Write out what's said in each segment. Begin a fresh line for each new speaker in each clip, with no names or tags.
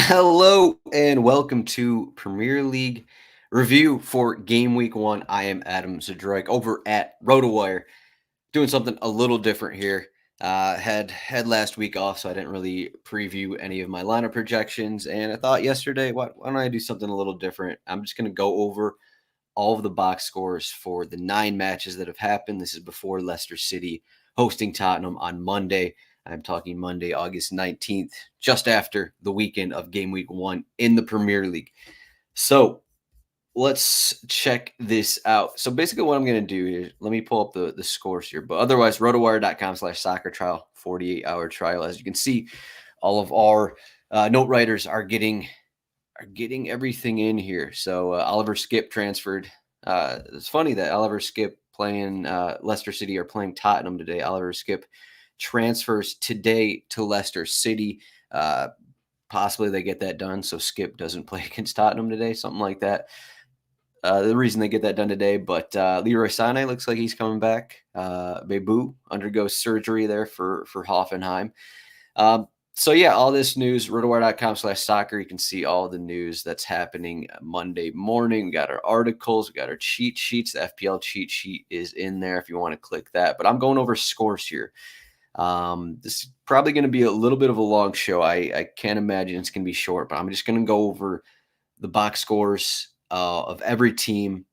Hello and welcome to Premier League review for Game Week 1. I am Adam Zdroik over at RotoWire, doing something a little different here. Had last week off, so I didn't really preview any of my lineup projections. And I thought yesterday, why don't I do something a little different? I'm just going to go over all of the box scores for the 9 matches that have happened. This is before Leicester City hosting Tottenham on Monday. I'm talking Monday, August 19th, just after the weekend of Game Week 1 in the Premier League. So let's check this out. So basically what I'm going to do here, let me pull up the scores here. But otherwise, rotowire.com/soccer trial, 48-hour trial. As you can see, all of our note writers are getting everything in here. So Oliver Skip transferred. It's funny that Oliver Skip playing Leicester City are playing Tottenham today. Oliver Skip transfers today to Leicester City. Possibly they get that done so Skip doesn't play against Tottenham today, something like that. The reason they get that done today, but Leroy Sané looks like he's coming back. Bebu undergoes surgery there for Hoffenheim. So yeah, all this news, rotowire.com/soccer. You can see all the news that's happening Monday morning. We got our articles, we got our cheat sheets. The FPL cheat sheet is in there if you want to click that. But I'm going over scores here. This is probably going to be a little bit of a long show. I can't imagine it's going to be short, but I'm just going to go over the box scores of every team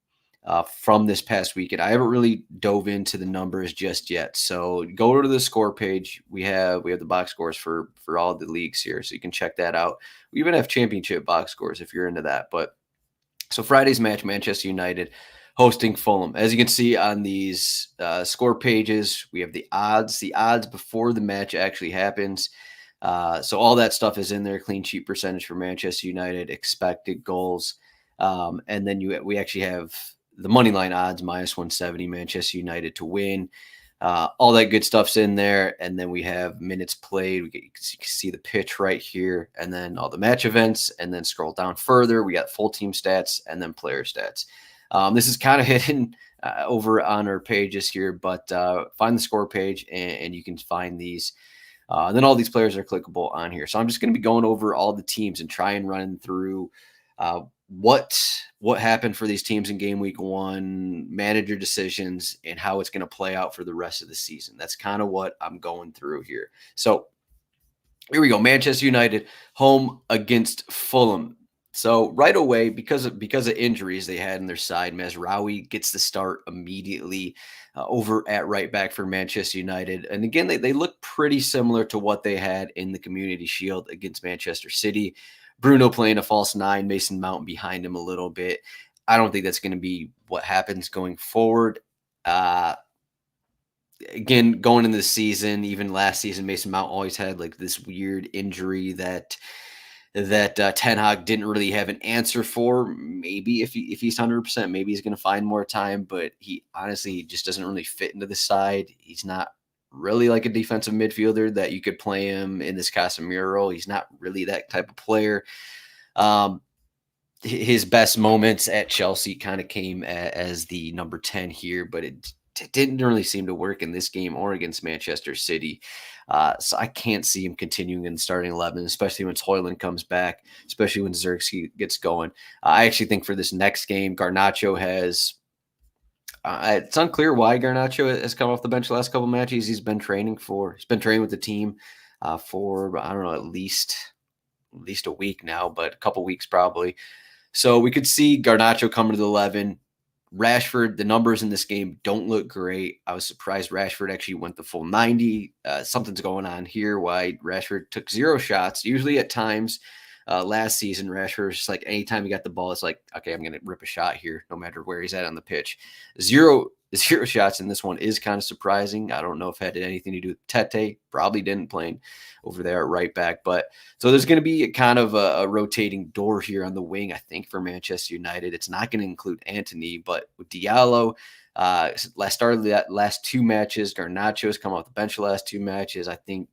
from this past weekend. I haven't really dove into the numbers just yet. So go to the score page. We have the box scores for all the leagues here, so you can check that out. We even have championship box scores if you're into that. But so Friday's match, Manchester United hosting Fulham. As you can see on these score pages, we have the odds before the match actually happens. So all that stuff is in there. Clean sheet percentage for Manchester United, expected goals, and then we actually have the money line odds -170 Manchester United to win. All that good stuff's in there, and then we have minutes played. You can see the pitch right here, and then all the match events, and then scroll down further. We got full team stats and then player stats. This is kind of hidden over on our pages here, but find the score page and you can find these. And then all these players are clickable on here. So I'm just going to be going over all the teams and try and run through what happened for these teams in game week 1, manager decisions, and how it's going to play out for the rest of the season. That's kind of what I'm going through here. So here we go. Manchester United home against Fulham. So right away, because of injuries they had in their side, Mazraoui gets the start immediately over at right back for Manchester United. And again, they look pretty similar to what they had in the Community Shield against Manchester City. Bruno playing a false 9, Mason Mount behind him a little bit. I don't think that's going to be what happens going forward. Again, going into the season, even last season, Mason Mount always had like this weird injury that Ten Hag didn't really have an answer for. Maybe if he's 100%, maybe he's going to find more time, but he honestly just doesn't really fit into the side. He's not really like a defensive midfielder that you could play him in this Casemiro role. He's not really that type of player. His best moments at Chelsea kind of came as the number 10 here, but it didn't really seem to work in this game or against Manchester City. So I can't see him continuing in the starting 11, especially when Højlund comes back, especially when Zdroik gets going. I actually think for this next game, Garnacho has it's unclear why Garnacho has come off the bench the last couple of matches. He's been training with the team for, I don't know, at least a week now, but a couple weeks probably. So we could see Garnacho coming to the 11. Rashford, the numbers in this game don't look great. I was surprised Rashford actually went the full 90. Something's going on here. Why Rashford took 0 shots. Usually at times last season, Rashford was just like anytime he got the ball, it's like, okay, I'm going to rip a shot here, no matter where he's at on the pitch. Zero shots in this one is kind of surprising. I don't know if it had anything to do with Tete. Probably didn't, playing over there at right back. But so there's going to be a kind of a rotating door here on the wing, I think, for Manchester United. It's not going to include Antony, but with Diallo, started the last 2 matches. Garnacho has come off the bench the last 2 matches. I think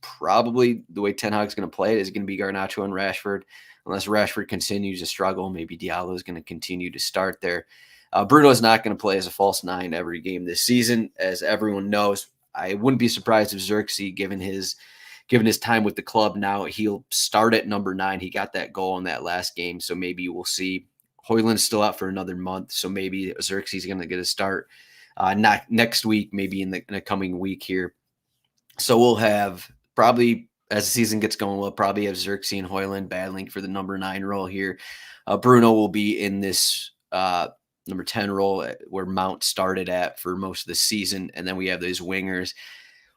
probably the way Ten Hag's going to play it is going to be Garnacho and Rashford. Unless Rashford continues to struggle, maybe Diallo is going to continue to start there. Bruno is not going to play as a false 9 every game this season, as everyone knows. I wouldn't be surprised if Xerxes, given his given his time with the club now, he'll start at number 9. He got that goal in that last game, so maybe we'll see. Hoyland's still out for another month, so maybe Xerxes going to get a start not next week, maybe in a coming week here. So we'll have probably, as the season gets going, we'll probably have Xerxes and Hoyland battling for the number 9 role here. Bruno will be in this number 10 role where Mount started at for most of the season. And then we have those wingers.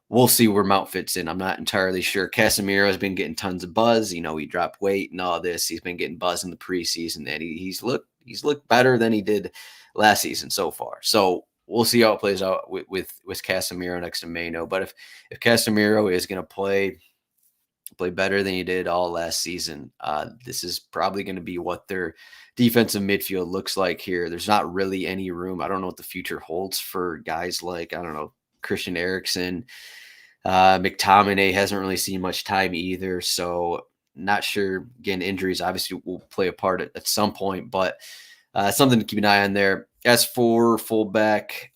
We'll see where Mount fits in. I'm not entirely sure. Casemiro has been getting tons of buzz. He dropped weight and all this. He's been getting buzz in the preseason, and he's looked better than he did last season so far. So we'll see how it plays out with Casemiro next to Mano. But if Casemiro is going to play better than he did all last season, this is probably going to be what their defensive midfield looks like here. There's not really any room. I don't know what the future holds for guys like, I don't know, Christian Eriksen. McTominay hasn't really seen much time either, so not sure. Again, injuries obviously will play a part at some point, but something to keep an eye on there. As for fullback,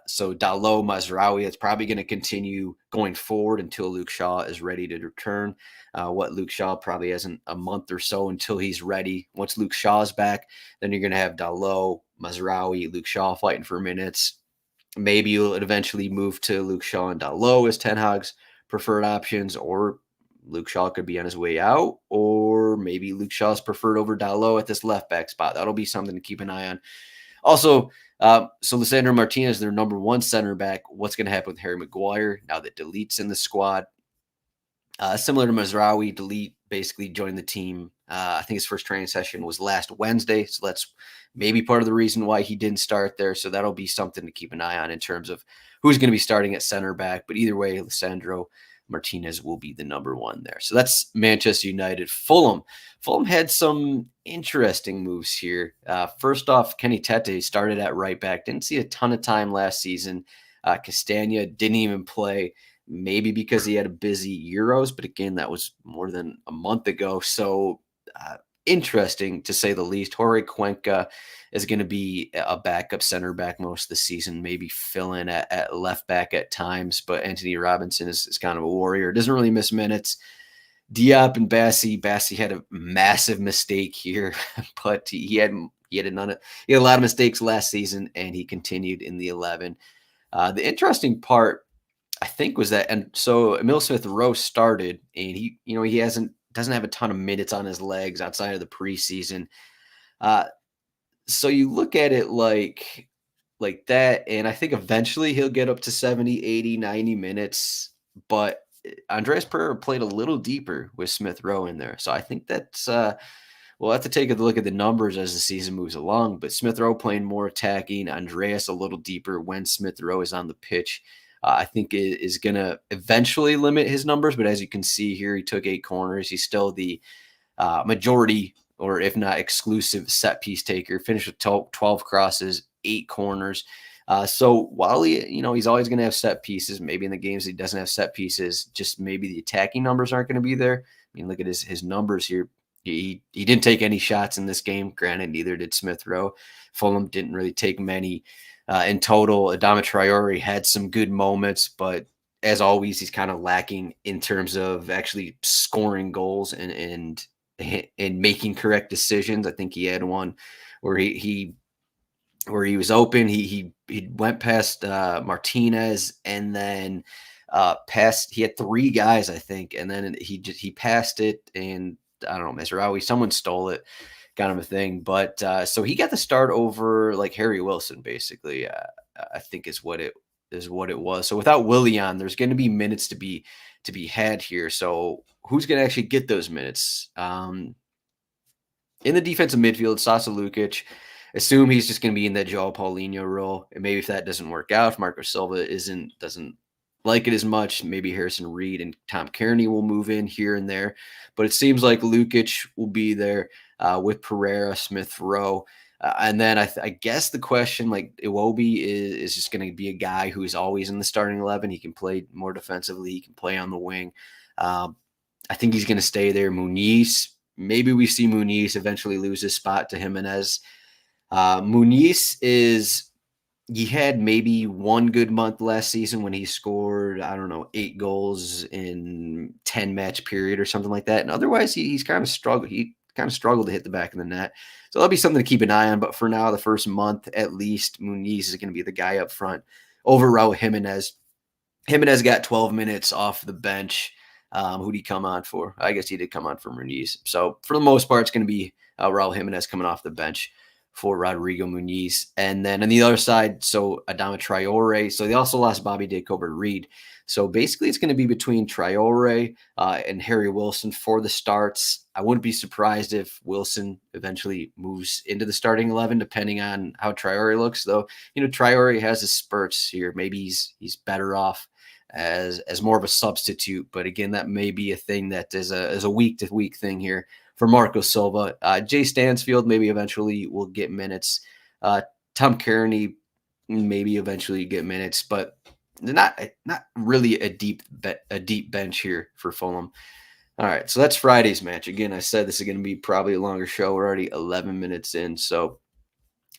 so Dalot, Mazraoui, it's probably going to continue going forward until Luke Shaw is ready to return. What Luke Shaw probably hasn't a month or so until he's ready. Once Luke Shaw's back, then you're going to have Dalot, Mazraoui, Luke Shaw fighting for minutes. Maybe you'll eventually move to Luke Shaw and Dalot as Ten Hag's preferred options, or Luke Shaw could be on his way out, or maybe Luke Shaw's preferred over Dalot at this left back spot. That'll be something to keep an eye on. Also, so Lisandro Martinez, their number 1 center back. What's going to happen with Harry Maguire now that Delite's in the squad? Similar to Mazraoui, Delete basically joined the team. I think his first training session was last Wednesday, so that's maybe part of the reason why he didn't start there. So that'll be something to keep an eye on in terms of who's going to be starting at center back. But either way, Lisandro Martinez will be the number 1 there. So that's Manchester United. Fulham had some interesting moves here. First off, Kenny Tete started at right back. Didn't see a ton of time last season. Castagna didn't even play, maybe because he had a busy Euros. But again, that was more than a month ago. So interesting to say the least. Jorge Cuenca is going to be a backup center back most of the season, maybe fill in at left back at times. But Anthony Robinson is kind of a warrior. Doesn't really miss minutes. Diop and Bassi had a massive mistake here, but he had a lot of mistakes last season, and he continued in the 11. The interesting part, I think, was that, and so Emil Smith-Rowe started, and he doesn't have a ton of minutes on his legs outside of the preseason. So you look at it like that, and I think eventually he'll get up to 70, 80, 90 minutes, but Andreas Pereira played a little deeper with Smith-Rowe in there. So I think that's we'll have to take a look at the numbers as the season moves along, but Smith-Rowe playing more attacking, Andreas a little deeper when Smith-Rowe is on the pitch. I think it is going to eventually limit his numbers, but as you can see here, he took 8 corners. He's still the majority, or if not exclusive, set piece taker. Finished with 12 crosses, 8 corners. So while he's always going to have set pieces, maybe in the games he doesn't have set pieces, just maybe the attacking numbers aren't going to be there. I mean, look at his numbers here. He didn't take any shots in this game. Granted, neither did Smith-Rowe. Fulham didn't really take many. In total, Adama Traore had some good moments, but as always, he's kind of lacking in terms of actually scoring goals and making correct decisions. I think he had one where he was open. He went past Martinez, and then he had 3 guys, I think, and then he passed it, and I don't know, Mazraoui, someone stole it. Kind of a thing, but so he got the start over like Harry Wilson, basically. I think is what it was. So without Willian, there's going to be minutes to be had here. So who's going to actually get those minutes? In the defensive midfield, Sasa Lukic. Assume he's just going to be in that Joao Paulinho role, and maybe if that doesn't work out, if Marco Silva doesn't like it as much, maybe Harrison Reed and Tom Kearney will move in here and there. But it seems like Lukic will be there with Pereira, Smith-Rowe. And then I guess the question, like Iwobi is just going to be a guy who is always in the starting 11. He can play more defensively. He can play on the wing. I think he's going to stay there. Muniz, maybe we see Muniz eventually lose his spot to Jimenez. Muniz is he had maybe one good month last season when he scored, I don't know, 8 goals in 10 match period or something like that. And otherwise, he's kind of struggled. He kind of struggled to hit the back of the net. So that'll be something to keep an eye on. But for now, the first month at least, Muniz is going to be the guy up front over Raul Jimenez. Jimenez got 12 minutes off the bench. Who did he come on for? I guess he did come on for Muniz. So for the most part, it's going to be Raul Jimenez coming off the bench for Rodrigo Muniz. And then on the other side, so Adama Traore. So they also lost Bobby Jacob-Reed. So basically, it's going to be between Traore and Harry Wilson for the starts. I wouldn't be surprised if Wilson eventually moves into the starting 11, depending on how Traore looks. Though, Traore has his spurts here. Maybe he's better off as more of a substitute. But again, that may be a thing that is a week to week thing here for Marco Silva. Jay Stansfield maybe eventually will get minutes. Tom Kearney maybe eventually get minutes, but not really a deep bench here for Fulham. All right, so that's Friday's match. Again, I said this is going to be probably a longer show. We're already 11 minutes in, so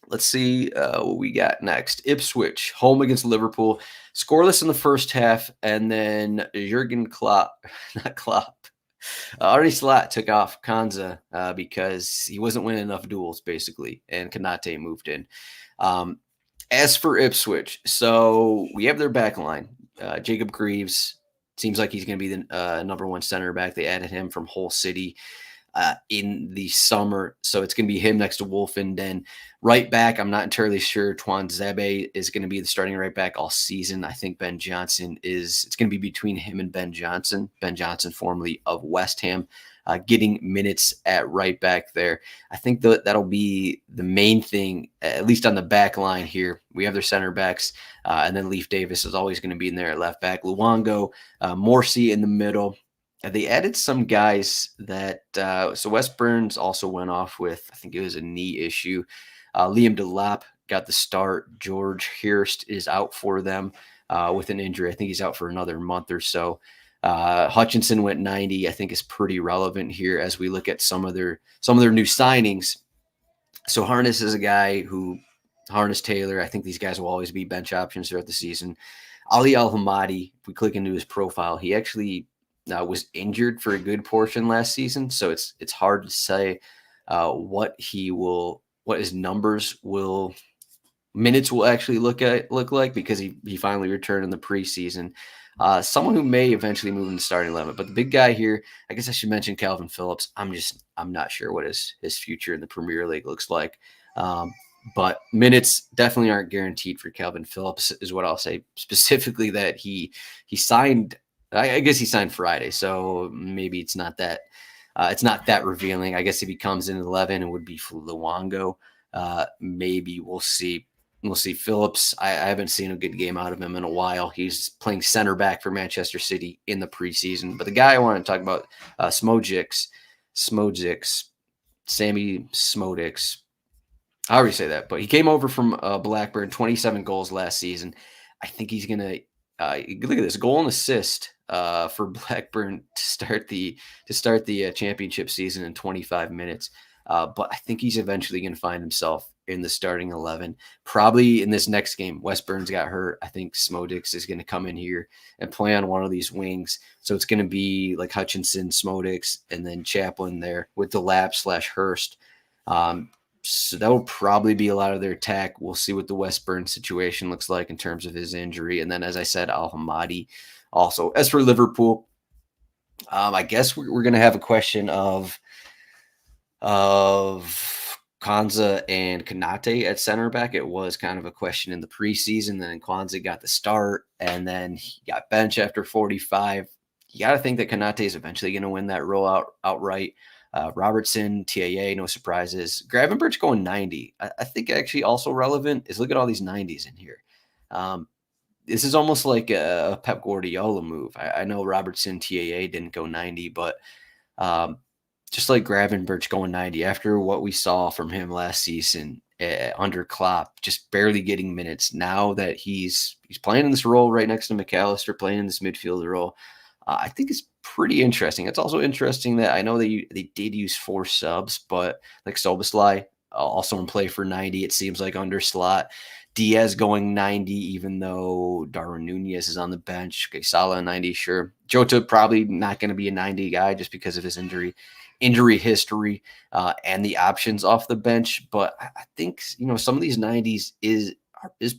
let's see what we got next. Ipswich, home against Liverpool. Scoreless in the first half, and then Jurgen Klopp, not Klopp, Arne Slot took off Kanza because he wasn't winning enough duels, basically, and Konate moved in. As for Ipswich, so we have their back line. Jacob Greaves seems like he's going to be the number one center back. They added him from Hull City in the summer. So it's going to be him next to Wolfenden. Right back, I'm not entirely sure. Twan Zebe is going to be the starting right back all season. I think Ben Johnson it's going to be between him and Ben Johnson. Ben Johnson, formerly of West Ham, getting minutes at right back there. I think that'll be the main thing, at least on the back line here. We have their center backs, and then Leif Davis is always going to be in there at left back. Luongo, Morsi in the middle. They added some guys that so Wes Burns also went off with, I think it was a knee issue. Liam Delap got the start. George Hirst is out for them with an injury. I think he's out for another month or so. Hutchinson went 90. I think is pretty relevant here as we look at some of their new signings. So Harness is a guy who Harness Taylor. I think these guys will always be bench options throughout the season. Ali Al Hamadi. If we click into his profile, he actually was injured for a good portion last season, so it's hard to say what his minutes will actually look like because he finally returned in the preseason. Someone who may eventually move in the starting 11, but the big guy here, I guess I should mention Calvin Phillips. I'm not sure what his future in the Premier League looks like. But minutes definitely aren't guaranteed for Calvin Phillips, is what I'll say. Specifically, that he signed. I guess he signed Friday, so maybe it's not that revealing. I guess if he comes in at 11, it would be for Luongo. Maybe we'll see. We'll see. Phillips, I haven't seen a good game out of him in a while. He's playing center back for Manchester City in the preseason. But the guy I want to talk about, Smodix, Sammy Smodix. I already say that, but he came over from Blackburn, 27 goals last season. I think he's going to look at this goal and assist for Blackburn to start the championship season in 25 minutes. But I think he's eventually going to find himself in the starting 11. Probably in this next game, Wes Burns got hurt. I think Smodix is going to come in here and play on one of these wings. So it's going to be like Hutchinson, Smodix, and then Chaplin there with the Lap/Hurst. So that will probably be a lot of their attack. We'll see what the Wes Burns situation looks like in terms of his injury. And then, as I said, Al Hamadi also. As for Liverpool, I guess we're going to have a question of Kwanza and Konate at center back. It was kind of a question in the preseason. Then Kwanza got the start, and then he got benched after 45. You got to think that Konate is eventually going to win that role outright. Robertson, TAA, no surprises. Gravenberch going 90. I think actually also relevant is look at all these 90s in here. This is almost like a Pep Guardiola move. I know Robertson, TAA didn't go 90, but just like Gravenberch going 90 after what we saw from him last season under Klopp, just barely getting minutes. Now that he's playing in this role right next to McAllister, playing in this midfielder role, I think it's pretty interesting. It's also interesting that I know they did use 4 subs, but like Soboslai also in play for 90, it seems like under Slot. Diaz going 90, even though Darwin Nunez is on the bench. Okay, Salah 90, sure. Jota probably not going to be a 90 guy just because of his injury history and the options off the bench. But I think some of these 90s is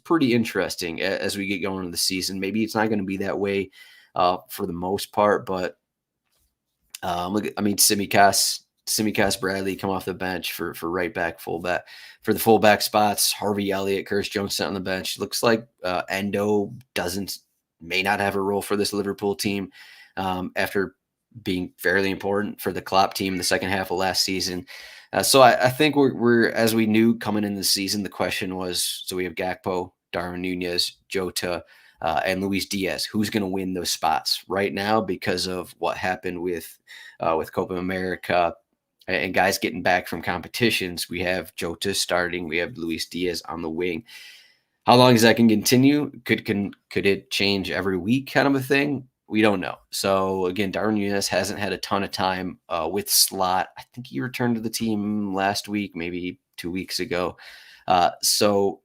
pretty interesting as we get going into the season. Maybe it's not going to be that way for the most part, but look, Simicast Bradley come off the bench for right back, fullback for the fullback spots. Harvey Elliott, Curtis Jones sat on the bench. Looks like Endo may not have a role for this Liverpool team after being fairly important for the Klopp team in the second half of last season. So I think we're as we knew coming in the season, the question was, so we have Gakpo, Darwin Nunez, Jota, and Luis Diaz. Who's going to win those spots right now because of what happened with Copa America and guys getting back from competitions? We have Jota starting. We have Luis Diaz on the wing. How long is that can continue? Could it change every week kind of a thing? We don't know. So again, Darwin Nunez hasn't had a ton of time with Slot. I think he returned to the team last week, maybe 2 weeks ago. So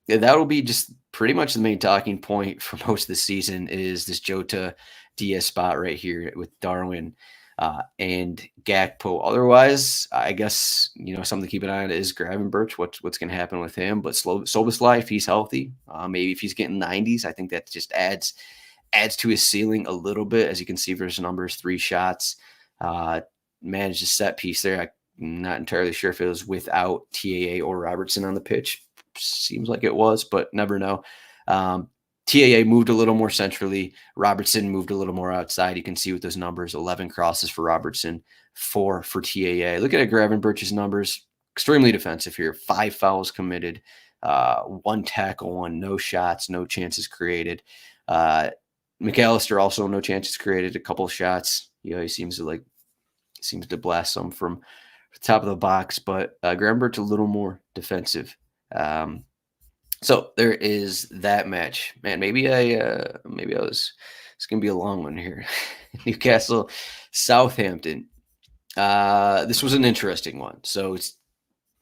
that'll be just pretty much the main talking point for most of the season is this Jota Diaz spot right here with Darwin and Gakpo. Otherwise, I guess something to keep an eye on is Gravenberch. What's going to happen with him? But Szoboszlai, if he's healthy, maybe if he's getting 90s, I think that just adds to his ceiling a little bit. As you can see for his numbers, 3 shots, managed a set piece there. I'm not entirely sure if it was without TAA or Robertson on the pitch. Seems like it was, but never know. TAA moved a little more centrally. Robertson moved a little more outside. You can see with those numbers, 11 crosses for Robertson, 4 for TAA. Look at Gravenberch's numbers. Extremely defensive here. 5 fouls committed, 1 tackle, 1 no shots, no chances created. McAllister also no chances created, a couple of shots. He seems to blast some from the top of the box, but Gravenberch a little more defensive. So there is that match. Man, maybe it's gonna be a long one here. Newcastle, Southampton. This was an interesting one. So it's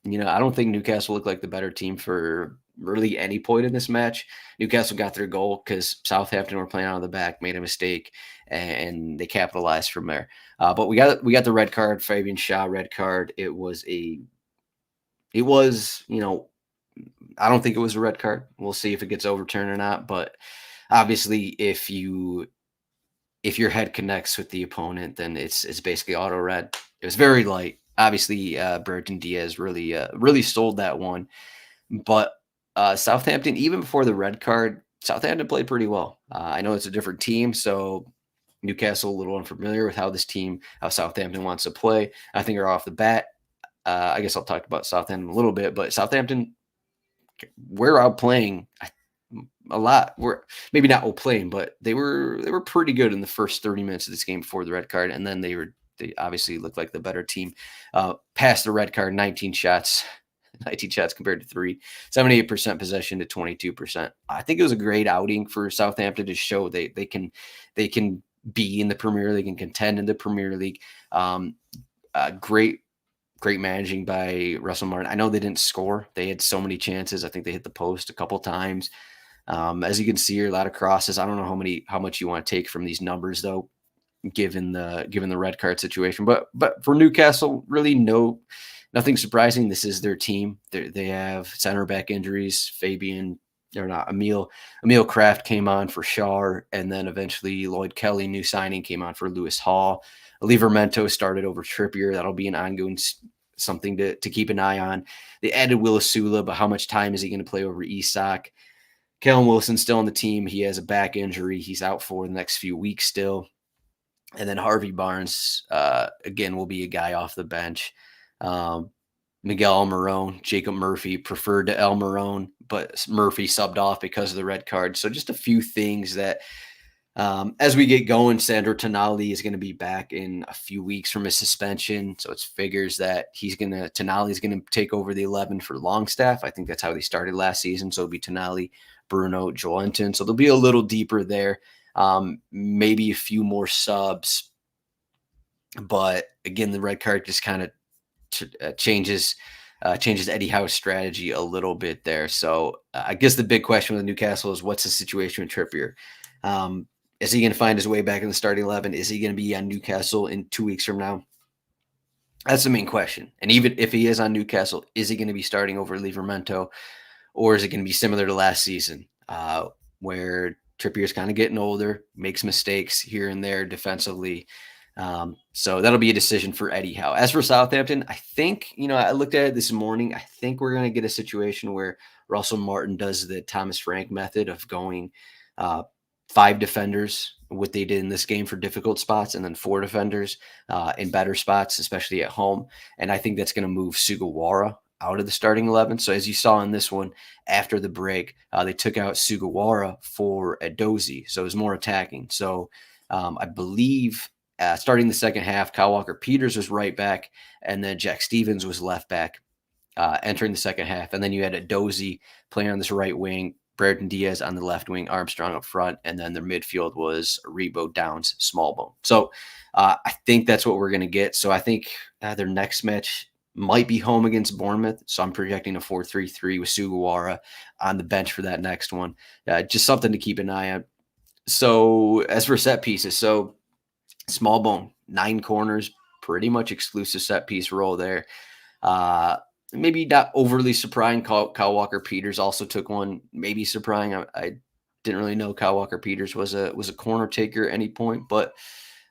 I don't think Newcastle looked like the better team for really any point in this match. Newcastle got their goal because Southampton were playing out of the back, made a mistake, and they capitalized from there. But we got the red card, Fabian Shaw red card. It was I don't think it was a red card. We'll see if it gets overturned or not. But obviously, if your head connects with the opponent, then it's basically auto red. It was very light. Obviously, Burton Diaz really sold that one. But Southampton, even before the red card, Southampton played pretty well. I know it's a different team, so Newcastle a little unfamiliar with how Southampton wants to play. I think are off the bat. I guess I'll talk about Southampton a little bit, but Southampton, we're outplaying a lot. We're maybe not outplaying, but they were pretty good in the first 30 minutes of this game before the red card, and then they obviously looked like the better team. Past the red card, 19 shots compared to 3, 78% possession to 22%. I think it was a great outing for Southampton to show they can be in the Premier League and contend in the Premier League. Great managing by Russell Martin. I know they didn't score. They had so many chances. I think they hit the post a couple times. As you can see here, a lot of crosses. I don't know how much you want to take from these numbers though, given the red card situation. But for Newcastle, really nothing surprising. This is their team. They have center back injuries. Emil Kraft came on for Shaw, and then eventually Lloyd Kelly, new signing, came on for Lewis Hall. Livermento started over Trippier. That'll be an ongoing something to keep an eye on. They added Willis Sula, but how much time is he going to play over Isak? Callum Wilson's still on the team. He has a back injury. He's out for the next few weeks still. And then Harvey Barnes, again, will be a guy off the bench. Miguel Almiron, Jacob Murphy preferred to Almiron, but Murphy subbed off because of the red card. So just a few things that as we get going, Sandro Tonali is going to be back in a few weeks from his suspension. So it figures that Tonali is going to take over the 11 for Longstaff. I think that's how they started last season. So it'll be Tonali, Bruno, Joelinton. So they'll be a little deeper there. Maybe a few more subs. But again, the red card just kind of changes changes Eddie Howe's strategy a little bit there. So I guess the big question with Newcastle is what's the situation with Trippier? Um, is he going to find his way back in the starting 11? Is he going to be on Newcastle in 2 weeks from now? That's the main question. And even if he is on Newcastle, is he going to be starting over Livermento, or is it going to be similar to last season, where Trippier's kind of getting older, makes mistakes here and there defensively? So that'll be a decision for Eddie Howe. As for Southampton, I think, I looked at it this morning. I think we're going to get a situation where Russell Martin does the Thomas Frank method of going 5 defenders, what they did in this game for difficult spots, and then 4 defenders in better spots, especially at home. And I think that's going to move Sugawara out of the starting 11. So as you saw in this one, after the break, they took out Sugawara for Edozie. So it was more attacking. So I believe starting the second half, Kyle Walker-Peters was right back, and then Jack Stevens was left back entering the second half. And then you had Edozie playing on this right wing, Brereton Diaz on the left wing, Armstrong up front, and then their midfield was Rebo, Downs, Smallbone. So I think that's what we're going to get. So I think their next match might be home against Bournemouth. So I'm projecting a 4-3-3 with Sugawara on the bench for that next one. Just something to keep an eye on. So as for set pieces, so Smallbone, 9 corners, pretty much exclusive set piece role there. Maybe not overly surprising. Kyle Walker-Peters also took one. Maybe surprising. I didn't really know Kyle Walker-Peters was a corner taker at any point, but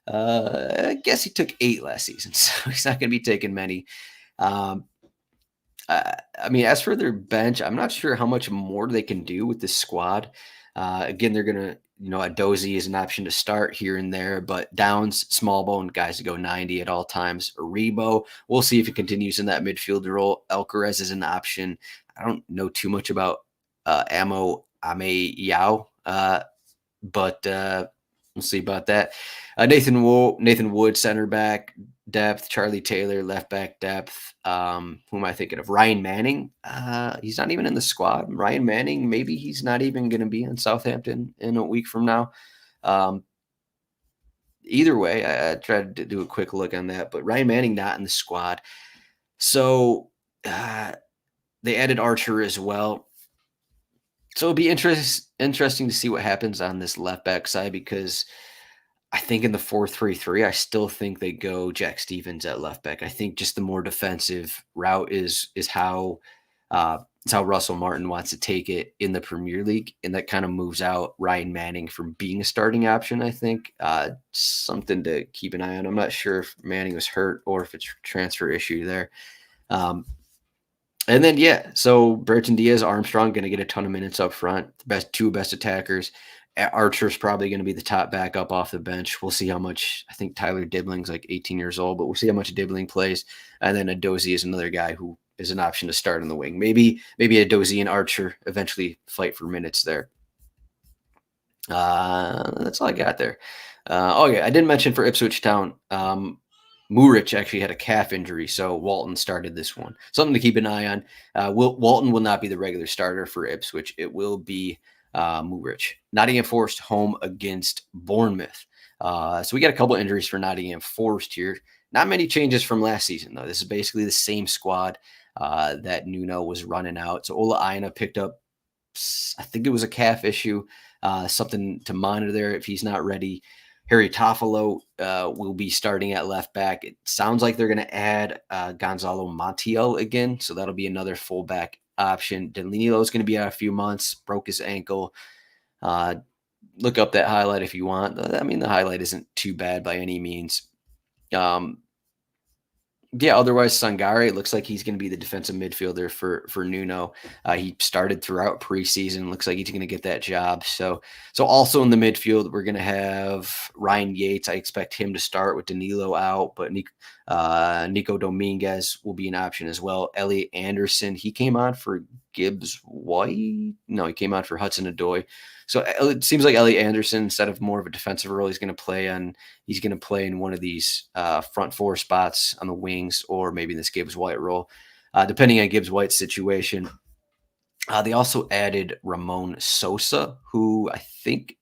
I guess he took 8 last season, so he's not going to be taking many. I mean, as for their bench, I'm not sure how much more they can do with this squad. Again, they're going to, Edozie is an option to start here and there, but Downs, Smallbone, guys to go 90 at all times. Rebo, we'll see if he continues in that midfield role. Alcaraz is an option. I don't know too much about Amo Ameyao, but we'll see about that. Nathan Wood, center back depth. Charlie Taylor, left back depth. Who am I thinking of? Ryan Manning. He's not even in the squad. Ryan Manning, maybe he's not even going to be in Southampton in a week from now. Either way, I tried to do a quick look on that, but Ryan Manning not in the squad. So they added Archer as well. So it'll be interesting to see what happens on this left back side, because I think in the 4-3-3, I still think they go Jack Stevens at left back. I think just the more defensive route is how it's how Russell Martin wants to take it in the Premier League, and that kind of moves out Ryan Manning from being a starting option. I think something to keep an eye on. I'm not sure if Manning was hurt or if it's a transfer issue there. And then, so Brereton Diaz, Armstrong going to get a ton of minutes up front. The two best attackers. Archer's probably going to be the top backup off the bench. We'll see how much. I think Tyler Dibling's like 18 years old, but we'll see how much Dibling plays. And then Edozie is another guy who is an option to start on the wing. Maybe Edozie and Archer eventually fight for minutes there. That's all I got there. I didn't mention for Ipswich Town. Muric actually had a calf injury, so Walton started this one. Something to keep an eye on. Walton will not be the regular starter for Ipswich. It will be Muric. Nottingham Forest home against Bournemouth. So we got a couple injuries for Nottingham Forest here. Not many changes from last season, though. This is basically the same squad that Nuno was running out. So Ola Aina picked up, I think it was a calf issue, something to monitor there if he's not ready. Harry Toffolo will be starting at left back. It sounds like they're going to add Gonzalo Montiel again, so that'll be another fullback option. Danilo is going to be out a few months, broke his ankle. Look up that highlight if you want. I mean, the highlight isn't too bad by any means. Otherwise, Sangare looks like he's going to be the defensive midfielder for Nuno. He started throughout preseason. Looks like he's going to get that job. So also in the midfield, we're going to have Ryan Yates. I expect him to start with Danilo out, but Nico Dominguez will be an option as well. Elliot Anderson, he came on for Gibbs White. No, he came on for Hudson-Odoi. So it seems like Elliot Anderson, instead of more of a defensive role, he's going to play in one of these front 4 spots on the wings, or maybe in this Gibbs White role, depending on Gibbs White's situation. They also added Ramon Sosa, who I think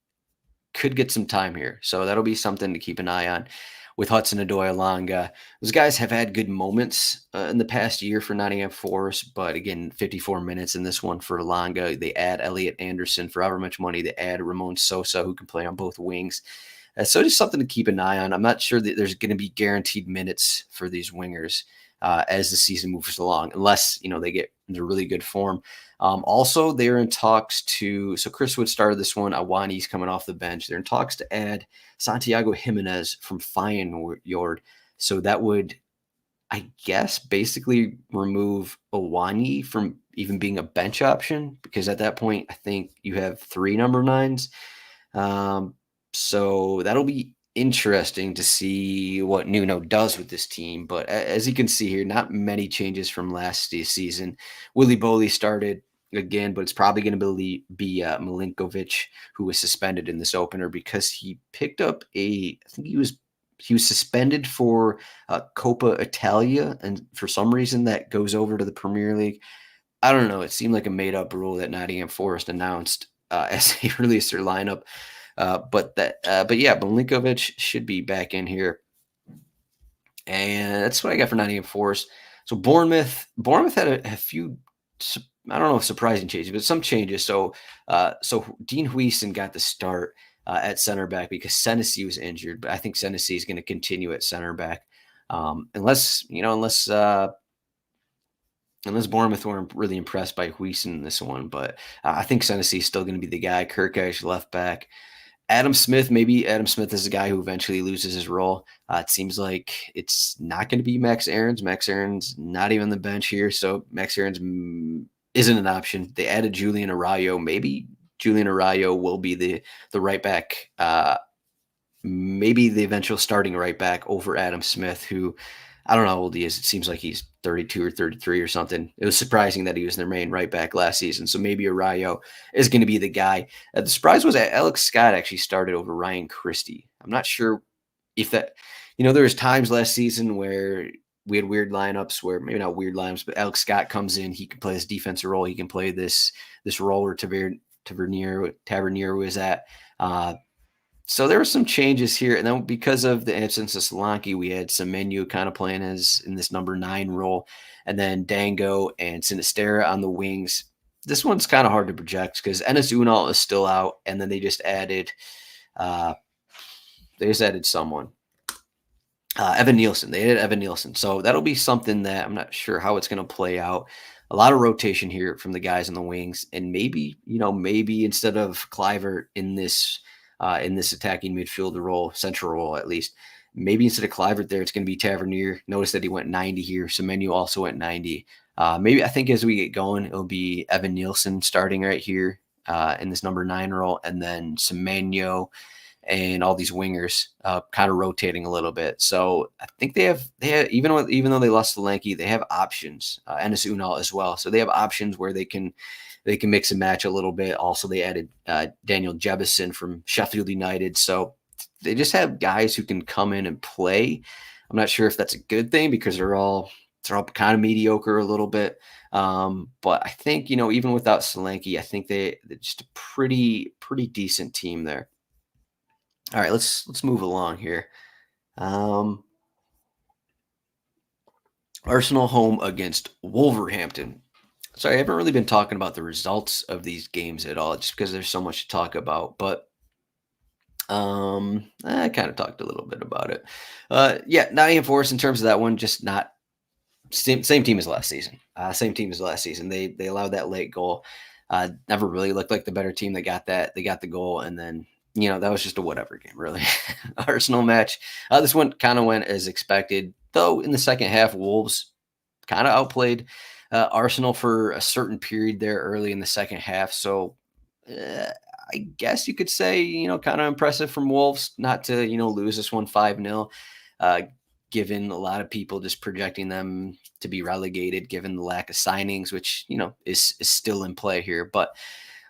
could get some time here. So that'll be something to keep an eye on. with Hudson-Odoi, Alanga. Those guys have had good moments in the past year for Nottingham Forest, but again, 54 minutes in this one for Alanga. They add Elliot Anderson for however much money. They add Ramon Sosa, who can play on both wings. So just something to keep an eye on. I'm not sure that there's going to be guaranteed minutes for these wingers as the season moves along, unless they get into really good form. Also, they're in talks so Chris Wood started this one. Awani's coming off the bench. They're in talks to add Santiago Jimenez from Feyenoord. So that would, I guess, basically remove Awani from even being a bench option, because at that point, I think you have 3 number 9s. So that'll be interesting to see what Nuno does with this team. But as you can see here, not many changes from last season. Willy Boley started again, but it's probably going to be Milinkovic, who was suspended in this opener because he picked up I think he was suspended for Coppa Italia, and for some reason that goes over to the Premier League. I don't know. It seemed like a made-up rule that Nottingham Forest announced as they released their lineup. But yeah, Milinkovic should be back in here. And that's what I got for Nottingham Forest. So Bournemouth had a few, I don't know if surprising changes, but some changes. So Dean Huijsen got the start at center back because Senesi was injured, but I think Senesi is going to continue at center back. Unless Bournemouth weren't really impressed by Huijsen in this one, but I think Senesi is still going to be the guy. Kirkash left back. Adam Smith is a guy who eventually loses his role. It seems like it's not going to be Max Aarons. Max Aarons not even on the bench here, so Max Aarons isn't an option. They added Julian Arroyo. Maybe Julian Arroyo will be the right back, maybe the eventual starting right back over Adam Smith, who I don't know how old he is. It seems like he's 32 or 33 or something. It was surprising that he was their main right back last season. So maybe Arroyo is going to be the guy. The surprise was that Alex Scott actually started over Ryan Christie. I'm not sure if that, there was times last season where we had weird lineups where maybe not weird lineups, but Alex Scott comes in. He can play this defensive role. He can play this role where Tavernier was at. So there were some changes here, and then because of the absence of Solanke, we had Semenyo kind of playing in this number 9 role, and then Dango and Sinistera on the wings. This one's kind of hard to project because Enes Unal is still out, and then they just added someone. Evan Nielsen. They added Evan Nielsen. So that'll be something that I'm not sure how it's going to play out. A lot of rotation here from the guys on the wings, and maybe instead of Clivert in this attacking midfielder role, central role at least, maybe instead of Clivert there, it's going to be Tavernier. Notice that he went 90 here. Semenyo also went 90. Maybe I think as we get going, it'll be Evan Nielsen starting right here in this number 9 role, and then Semenyo and all these wingers kind of rotating a little bit. So I think they have even though they lost Solanke, they have options. Enes Unal as well. So they have options where they can mix and match a little bit. Also, they added Daniel Jebison from Sheffield United. So they just have guys who can come in and play. I'm not sure if that's a good thing because they're all kind of mediocre a little bit. But I think, even without Solanke, I think they're just a pretty decent team there. All right, let's move along here. Arsenal home against Wolverhampton. Sorry, I haven't really been talking about the results of these games at all, just because there's so much to talk about. But I kind of talked a little bit about it. Nottingham Forest in terms of that one, just not same team as last season. They allowed that late goal. Never really looked like the better team. They got the goal, and then that was just a whatever game, really. Arsenal match. This one kind of went as expected, though. In the second half, Wolves kind of outplayed Arsenal for a certain period there early in the second half. So I guess you could say, kind of impressive from Wolves not to, lose this one 5-0, given a lot of people just projecting them to be relegated, given the lack of signings, which, is still in play here. But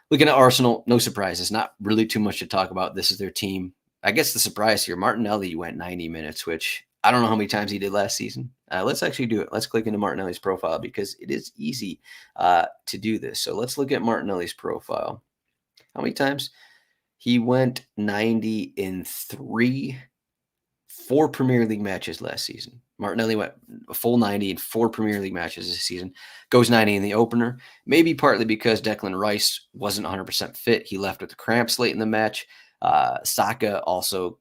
looking at Arsenal, no surprises, not really too much to talk about. This is their team. I guess the surprise here, Martinelli went 90 minutes, which I don't know how many times he did last season. Let's actually do it. Let's click into Martinelli's profile because it is easy to do this. So let's look at Martinelli's profile. How many times? He went 90 in 3 4 Premier League matches last season. Martinelli went a full 90 in 4 Premier League matches this season. Goes 90 in the opener. Maybe partly because Declan Rice wasn't 100% fit. He left with the cramps late in the match. Saka also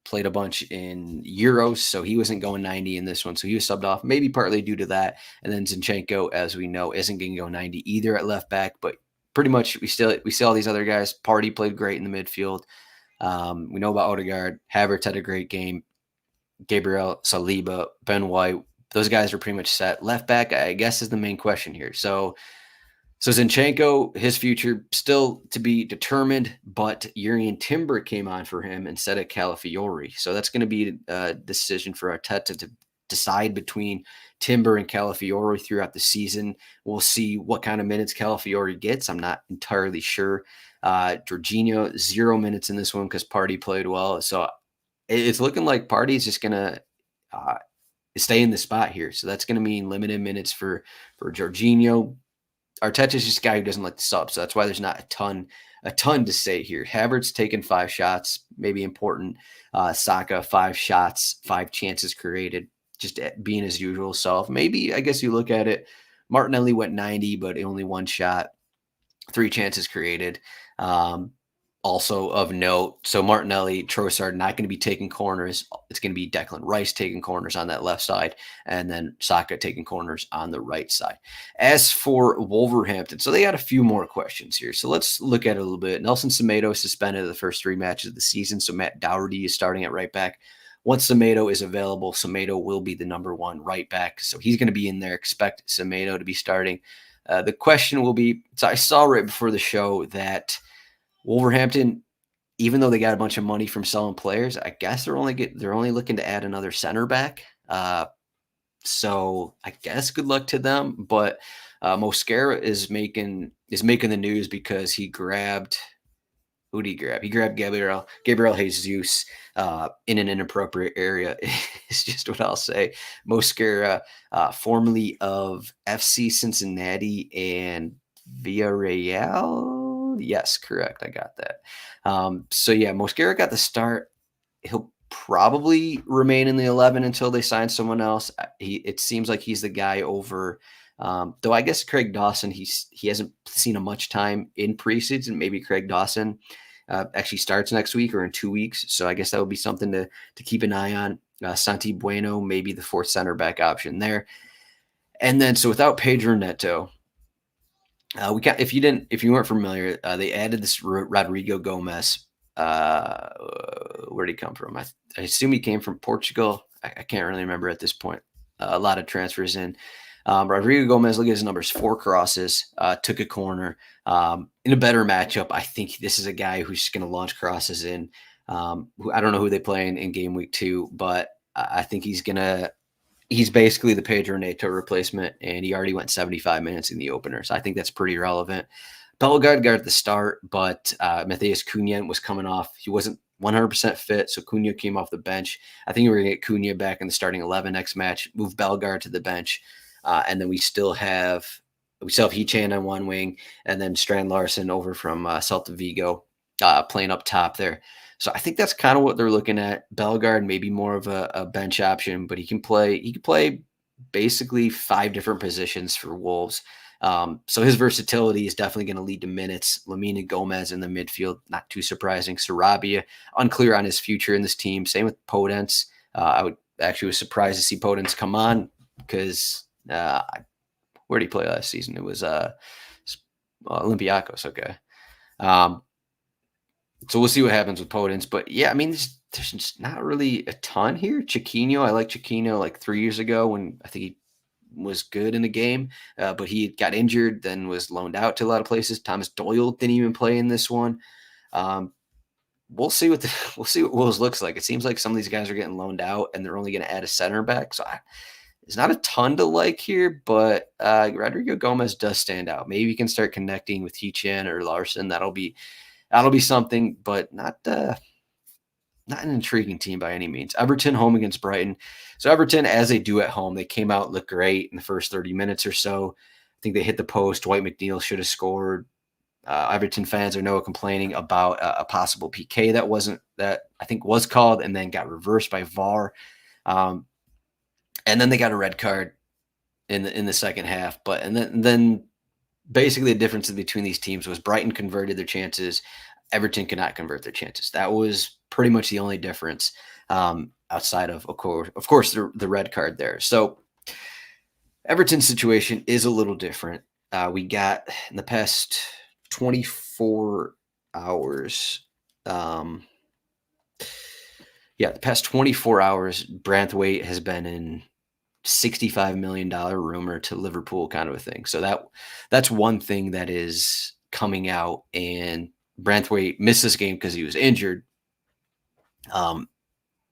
played a bunch in Euros, so he wasn't going 90 in this one. So he was subbed off, maybe partly due to that. And then Zinchenko, as we know, isn't going to go 90 either at left back. But pretty much we see all these other guys. Partey played great in the midfield. We know about Odegaard. Havertz had a great game. Gabriel, Saliba, Ben White, those guys are pretty much set. Left back, I guess, is the main question here. So Zinchenko, his future still to be determined, but Jurrien Timber came on for him instead of Calafiori. So that's going to be a decision for Arteta to decide between Timber and Calafiori throughout the season. We'll see what kind of minutes Calafiori gets. I'm not entirely sure. Jorginho, 0 minutes in this one because Partey played well. So it's looking like Partey is just going to stay in the spot here. So that's going to mean limited minutes for Jorginho. Arteta's just a guy who doesn't like the sub, so that's why there's not a ton to say here. Havertz taking 5 shots, maybe important. Saka, 5 shots, 5 chances created, just being his usual self. Maybe, I guess you look at it, Martinelli went 90, but only 1 shot, 3 chances created. Also of note, so Martinelli, Trossard not going to be taking corners. It's going to be Declan Rice taking corners on that left side, and then Saka taking corners on the right side. As for Wolverhampton, so they got a few more questions here. So let's look at it a little bit. Nelson Semedo suspended the first 3 matches of the season, so Matt Doherty is starting at right back. Once Semedo is available, Semedo will be the number 1 right back, so he's going to be in there. Expect Semedo to be starting. The question will be, so I saw right before the show that Wolverhampton, even though they got a bunch of money from selling players, I guess they're only looking to add another center back. So I guess good luck to them. But Mosquera is making the news because he grabbed. Who did he grab? He grabbed Gabriel Jesus in an inappropriate area. Is just what I'll say. Mosquera, formerly of FC Cincinnati and Villarreal. Yes, correct. I got that. So yeah, Mosquera got the start. He'll probably remain in the 11 until they sign someone else. It seems like he's the guy over. Though I guess Craig Dawson, he hasn't seen a much time in preseason. Maybe Craig Dawson actually starts next week or in 2 weeks. So I guess that would be something to keep an eye on. Santi Bueno, maybe the 4th center back option there. And then so without Pedro Neto. If you weren't familiar, they added this Rodrigo Gomez. Where did he come from? I assume he came from Portugal. I can't really remember at this point. A lot of transfers in. Rodrigo Gomez, look at his numbers: 4 crosses, took a corner. In a better matchup, I think this is a guy who's just going to launch crosses in. I don't know who they play in game week 2, but I think he's basically the Pedro Neto replacement, and he already went 75 minutes in the opener. So I think that's pretty relevant. Bellegarde got the start, but Matheus Cunha was coming off. He wasn't 100% fit, so Cunha came off the bench. I think we're going to get Cunha back in the starting 11 next match, move Bellegarde to the bench, and then we still have Hichan on one wing, and then Strand Larson over from Celta Vigo playing up top there. So I think that's kind of what they're looking at. Bellegarde, maybe more of a bench option, but he can play basically 5 different positions for Wolves. So his versatility is definitely going to lead to minutes. Lamina Gomez in the midfield, not too surprising. Sarabia, unclear on his future in this team. Same with Podence. I was surprised to see Podence come on because where did he play last season? It was Olympiacos. Okay. So we'll see what happens with Podence. But yeah, I mean, there's just not really a ton here. Chiquinho, I like Chiquinho like 3 years ago when I think he was good in the game, but he got injured, then was loaned out to a lot of places. Thomas Doyle didn't even play in this one. We'll see what Wolves looks like. It seems like some of these guys are getting loaned out, and they're only going to add a center back. So there's not a ton to like here, but Rodrigo Gomez does stand out. Maybe he can start connecting with Hichan or Larson. That'll be something, but not an intriguing team by any means. Everton home against Brighton. So Everton, as they do at home, they came out, looked great in the first 30 minutes or so. I think they hit the post. Dwight McNeil should have scored. Everton fans are no complaining about a possible PK that I think was called and then got reversed by VAR. And then they got a red card in the second half. But and then basically the difference between these teams was Brighton converted their chances, Everton could not convert their chances. That was pretty much the only difference, outside of course the red card there. So Everton's situation is a little different. We got in the past 24 hours. The past 24 hours, Branthwaite has been in $65 million rumor to Liverpool kind of a thing. So that's one thing that is coming out. And Branthwaite missed this game because he was injured.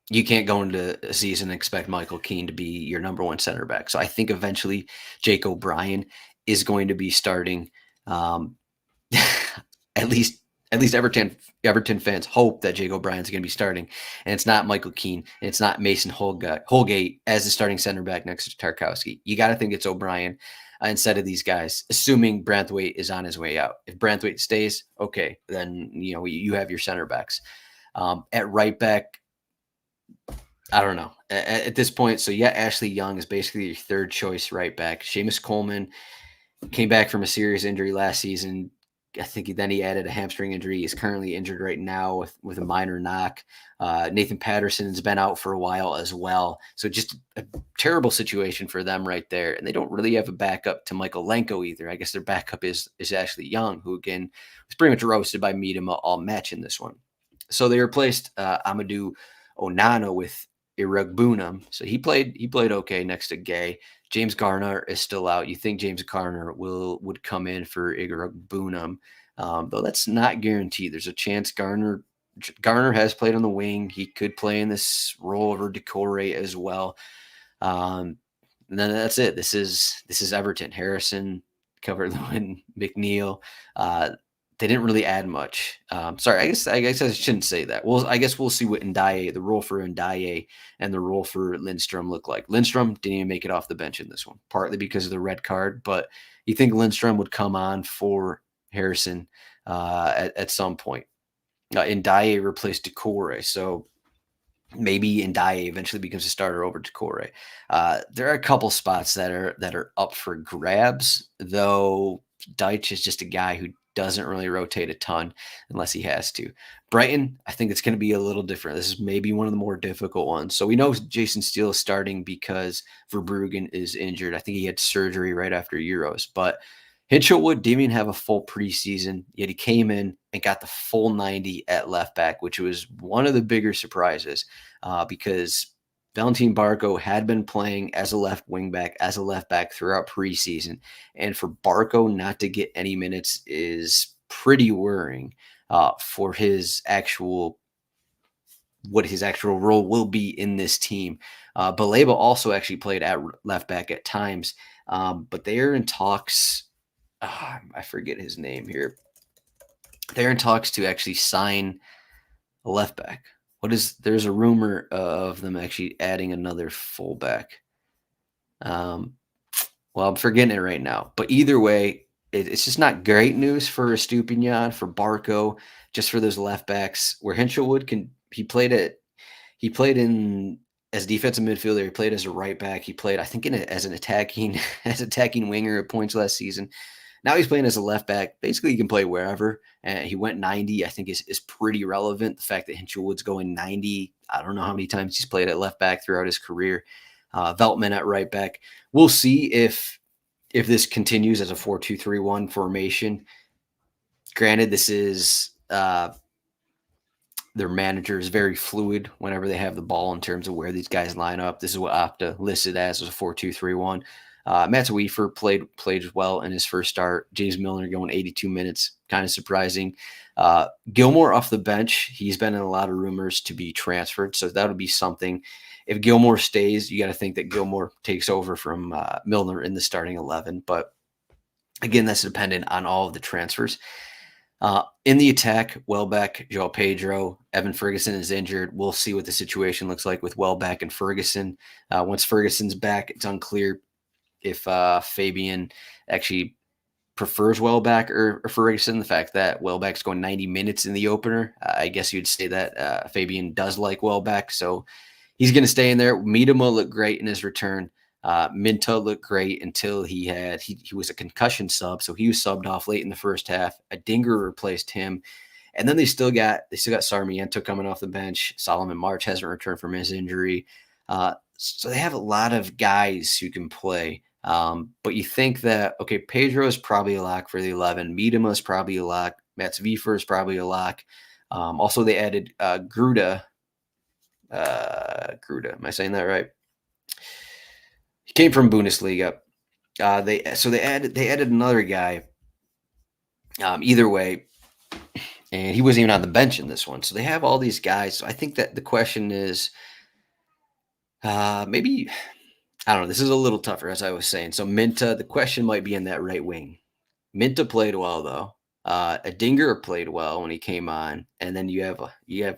You can't go into a season and expect Michael Keane to be your number one center back. So I think eventually Jake O'Brien is going to be starting. At least Everton fans hope that Jake O'Brien's going to be starting, and it's not Michael Keane, and it's not Mason Holgate as the starting center back next to Tarkowski. You got to think it's O'Brien instead of these guys, assuming Branthwaite is on his way out. If Branthwaite stays, okay, then you have your center backs. At right back, I don't know at this point. So Ashley Young is basically your third choice right back. Seamus Coleman came back from a serious injury last season. I think then he added a hamstring injury. He's currently injured right now with a minor knock. Nathan Patterson has been out for a while as well. So just a terrible situation for them right there. And they don't really have a backup to Michael Lenko either. I guess their backup is Ashley Young, who again was pretty much roasted by Miedema all match in this one. So they replaced Amadou Onana with Iragbunam. So he played okay next to Gay. James Garner is still out. You think James Garner would come in for Iragbunam, though that's not guaranteed. There's a chance Garner has played on the wing. He could play in this role over Decore as well. And then that's it. This is Everton. Harrison, Calvert-Lewin, McNeil. They didn't really add much. Sorry, I guess I shouldn't say that. Well, I guess we'll see what the role for Ndiaye and the role for Lindstrom look like. Lindstrom didn't even make it off the bench in this one, partly because of the red card. But you think Lindstrom would come on for Harrison at some point. Ndiaye replaced Decore, so maybe Ndiaye eventually becomes a starter over Decore. There are a couple spots that are up for grabs, though. Deitch is just a guy who doesn't really rotate a ton unless he has to. Brighton, I think it's going to be a little different. This is maybe one of the more difficult ones. So we know Jason Steele is starting because Verbruggen is injured. I think he had surgery right after Euros. But Hinchelwood didn't even have a full preseason, yet he came in and got the full 90 at left back, which was one of the bigger surprises because Valentin Barco had been playing as a left wing back, as a left back throughout preseason. And for Barco not to get any minutes is pretty worrying for what his actual role will be in this team. Baleba also actually played at left back at times, but they are in talks. I forget his name here. They're in talks to actually sign a left back. There's a rumor of them actually adding another fullback. Well, I'm forgetting it right now. But either way, it's just not great news for Estupinian, for Barco, just for those left backs. Where Hinchelwood he played in as defensive midfielder. He played as a right back. He played, I think, as an attacking winger at points last season. Now he's playing as a left back. Basically, he can play wherever. He went 90, I think is pretty relevant. The fact that Hinchelwood's going 90, I don't know how many times he's played at left back throughout his career. Veltman at right back. We'll see if this continues as a 4-2-3-1 formation. Granted, this is their manager is very fluid whenever they have the ball in terms of where these guys line up. This is what Opta listed as a 4-2-3-1. Matt Weaver played well in his first start. James Milner going 82 minutes, kind of surprising. Gilmore off the bench. He's been in a lot of rumors to be transferred, so that would be something. If Gilmore stays, you got to think that Gilmore takes over from Milner in the starting 11. But again, that's dependent on all of the transfers. In the attack, Welbeck, João Pedro, Evan Ferguson is injured. We'll see what the situation looks like with Welbeck and Ferguson. Once Ferguson's back, it's unclear if Fabian actually prefers Welbeck or Ferguson. The fact that Welbeck's going 90 minutes in the opener, I guess you'd say that Fabian does like Welbeck, so he's going to stay in there. Miedema looked great in his return. Minta looked great until he was a concussion sub, so he was subbed off late in the first half. A Dinger replaced him, and then they still got Sarmiento coming off the bench. Solomon March hasn't returned from his injury, so they have a lot of guys who can play. But you think that, okay, Pedro is probably a lock for the 11. Miedema is probably a lock. Mats Wiefer is probably a lock. Also, they added Gruda. Gruda, am I saying that right? He came from Bundesliga. They added another guy. Either way, and he wasn't even on the bench in this one. So they have all these guys. So I think that the question is, maybe, I don't know. This is a little tougher, as I was saying. So Minta, the question might be in that right wing. Minta played well though. Adinger played well when he came on, and then you have a